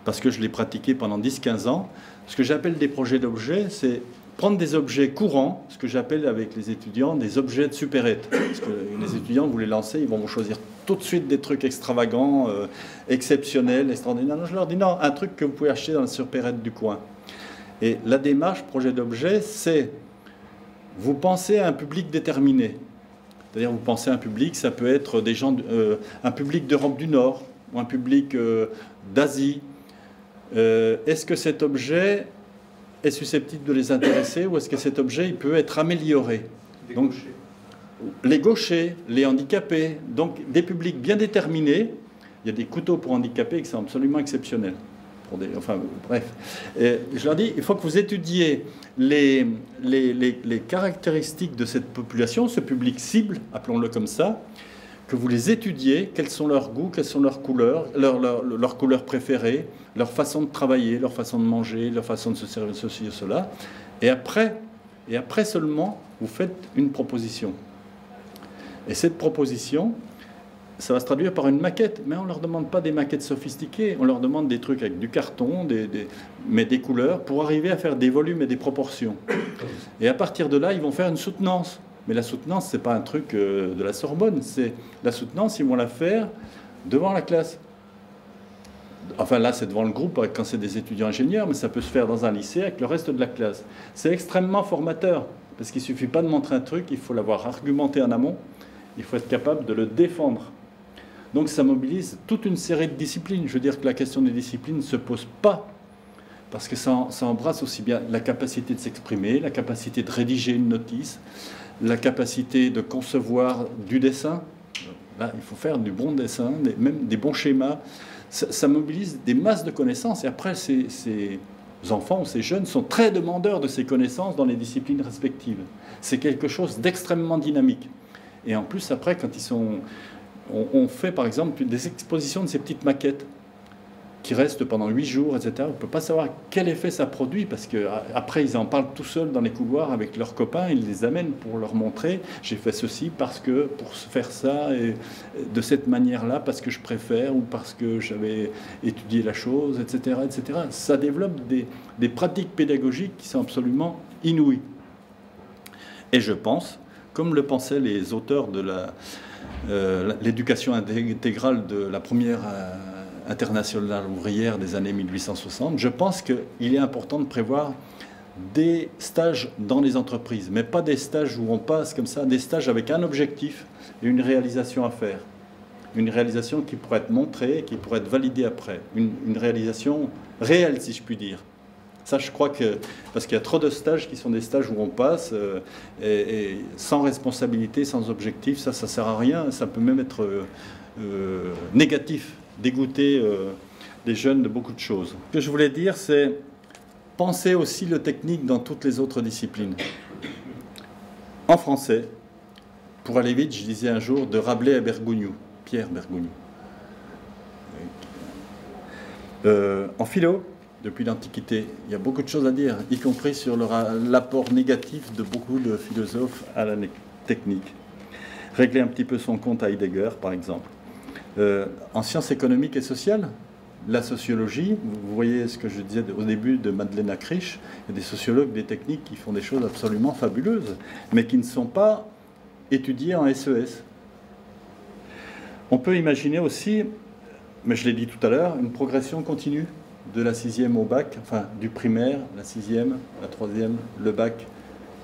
parce que je l'ai pratiqué pendant 10-15 ans. Ce que j'appelle des projets d'objets, c'est prendre des objets courants, ce que j'appelle avec les étudiants des objets de supérette. Parce que les étudiants, vous les lancez, ils vont vous choisir tout de suite des trucs extravagants, exceptionnels, extraordinaires. Non, je leur dis non, un truc que vous pouvez acheter dans la supérette du coin. Et la démarche projet d'objet, c'est vous pensez à un public déterminé. C'est-à-dire vous pensez à un public, ça peut être des gens, un public d'Europe du Nord ou un public d'Asie. Est-ce que cet objet est susceptible de les intéresser ou est-ce que cet objet il peut être amélioré? Donc, les gauchers, les handicapés, donc des publics bien déterminés. Il y a des couteaux pour handicapés qui sont absolument exceptionnels. Enfin, bref. Et je leur dis, il faut que vous étudiez les caractéristiques de cette population, ce public cible, appelons-le comme ça, que vous les étudiez, quels sont leurs goûts, quelles sont leurs couleurs, leurs couleurs préférées, leur façon de travailler, leur façon de manger, leur façon de se servir de ceci et cela. Et après seulement, vous faites une proposition. Et cette proposition, ça va se traduire par une maquette, mais on ne leur demande pas des maquettes sophistiquées, on leur demande des trucs avec du carton, mais des couleurs, pour arriver à faire des volumes et des proportions. Et à partir de là, ils vont faire une soutenance. Mais la soutenance, ce n'est pas un truc de la Sorbonne, c'est la soutenance, ils vont la faire devant la classe. Enfin là, c'est devant le groupe quand c'est des étudiants ingénieurs, mais ça peut se faire dans un lycée avec le reste de la classe. C'est extrêmement formateur, parce qu'il ne suffit pas de montrer un truc, il faut l'avoir argumenté en amont, il faut être capable de le défendre. Donc ça mobilise toute une série de disciplines. Je veux dire que la question des disciplines ne se pose pas, parce que ça embrasse aussi bien la capacité de s'exprimer, la capacité de rédiger une notice, la capacité de concevoir du dessin. Là, il faut faire du bon dessin, même des bons schémas. Ça mobilise des masses de connaissances. Et après, ces enfants ou ces jeunes sont très demandeurs de ces connaissances dans les disciplines respectives. C'est quelque chose d'extrêmement dynamique. Et en plus, après, quand ils sont... On fait par exemple des expositions de ces petites maquettes qui restent pendant 8 jours, etc. On ne peut pas savoir quel effet ça produit parce qu'après ils en parlent tout seuls dans les couloirs avec leurs copains, ils les amènent pour leur montrer j'ai fait ceci parce que pour faire ça et de cette manière-là parce que je préfère ou parce que j'avais étudié la chose, etc., etc. Ça développe des pratiques pédagogiques qui sont absolument inouïes. Et je pense, comme le pensaient les auteurs de l'éducation intégrale de la première internationale ouvrière des années 1860, je pense qu'il est important de prévoir des stages dans les entreprises, mais pas des stages où on passe comme ça, des stages avec un objectif et une réalisation à faire. Une réalisation qui pourrait être montrée, qui pourrait être validée après. Une réalisation réelle, si je puis dire. Ça, je crois que... Parce qu'il y a trop de stages qui sont des stages où on passe et sans responsabilité, sans objectif, ça ne sert à rien. Ça peut même être négatif, dégoûter les jeunes de beaucoup de choses. Ce que je voulais dire, c'est penser aussi le technique dans toutes les autres disciplines. En français, pour aller vite, je disais un jour de Rabelais à Bergogneau, Pierre Bergogneau. En philo, depuis l'Antiquité, il y a beaucoup de choses à dire, y compris sur l'apport négatif de beaucoup de philosophes à la technique. Régler un petit peu son compte à Heidegger, par exemple. En sciences économiques et sociales, la sociologie, vous voyez ce que je disais au début de Madeleine Acriche, il y a des sociologues, des techniques qui font des choses absolument fabuleuses, mais qui ne sont pas étudiées en SES. On peut imaginer aussi, mais je l'ai dit tout à l'heure, une progression continue de la 6e au bac, enfin du primaire, la 6e, la 3e, le bac,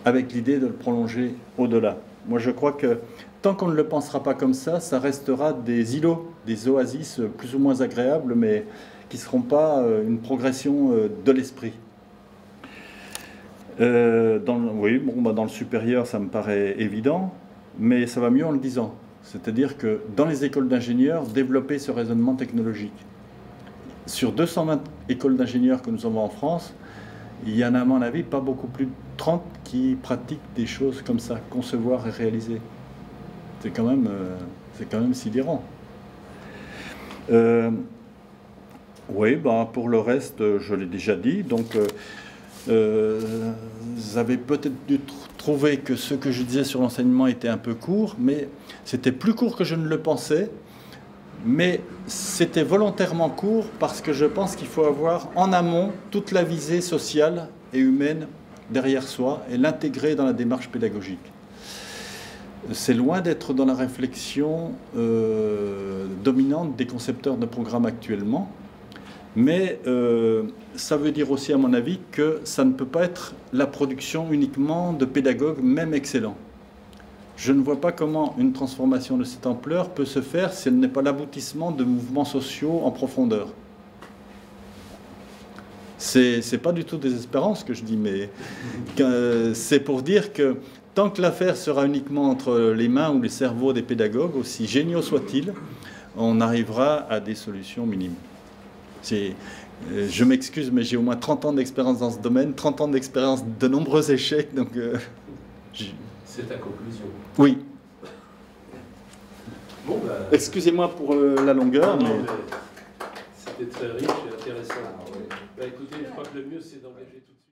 avec l'idée de le prolonger au-delà. Moi, je crois que tant qu'on ne le pensera pas comme ça restera des îlots, des oasis plus ou moins agréables, mais qui ne seront pas une progression de l'esprit. Oui, bon, dans le supérieur, ça me paraît évident, mais ça va mieux en le disant. C'est-à-dire que dans les écoles d'ingénieurs, développer ce raisonnement technologique. Sur 220 écoles d'ingénieurs que nous avons en France, il y en a, à mon avis, pas beaucoup plus de 30 qui pratiquent des choses comme ça, concevoir et réaliser. C'est quand même sidérant. Oui, bah, pour le reste, je l'ai déjà dit. Donc, vous avez peut-être dû trouver que ce que je disais sur l'enseignement était un peu court, mais c'était plus court que je ne le pensais. Mais c'était volontairement court parce que je pense qu'il faut avoir en amont toute la visée sociale et humaine derrière soi et l'intégrer dans la démarche pédagogique. C'est loin d'être dans la réflexion dominante des concepteurs de programmes actuellement, mais ça veut dire aussi, à mon avis, que ça ne peut pas être la production uniquement de pédagogues, même excellents. Je ne vois pas comment une transformation de cette ampleur peut se faire si elle n'est pas l'aboutissement de mouvements sociaux en profondeur. C'est pas du tout désespérant ce que je dis, mais c'est pour dire que tant que l'affaire sera uniquement entre les mains ou les cerveaux des pédagogues, aussi géniaux soient-ils, on arrivera à des solutions minimes. Je m'excuse, mais j'ai au moins 30 ans d'expérience dans ce domaine, 30 ans d'expérience, de nombreux échecs, donc... C'est ta conclusion. Oui. Bon, bah, excusez-moi pour la longueur, non, mais... C'était très riche et intéressant. Bah, écoutez, je crois que le mieux, c'est d'engager tout de suite.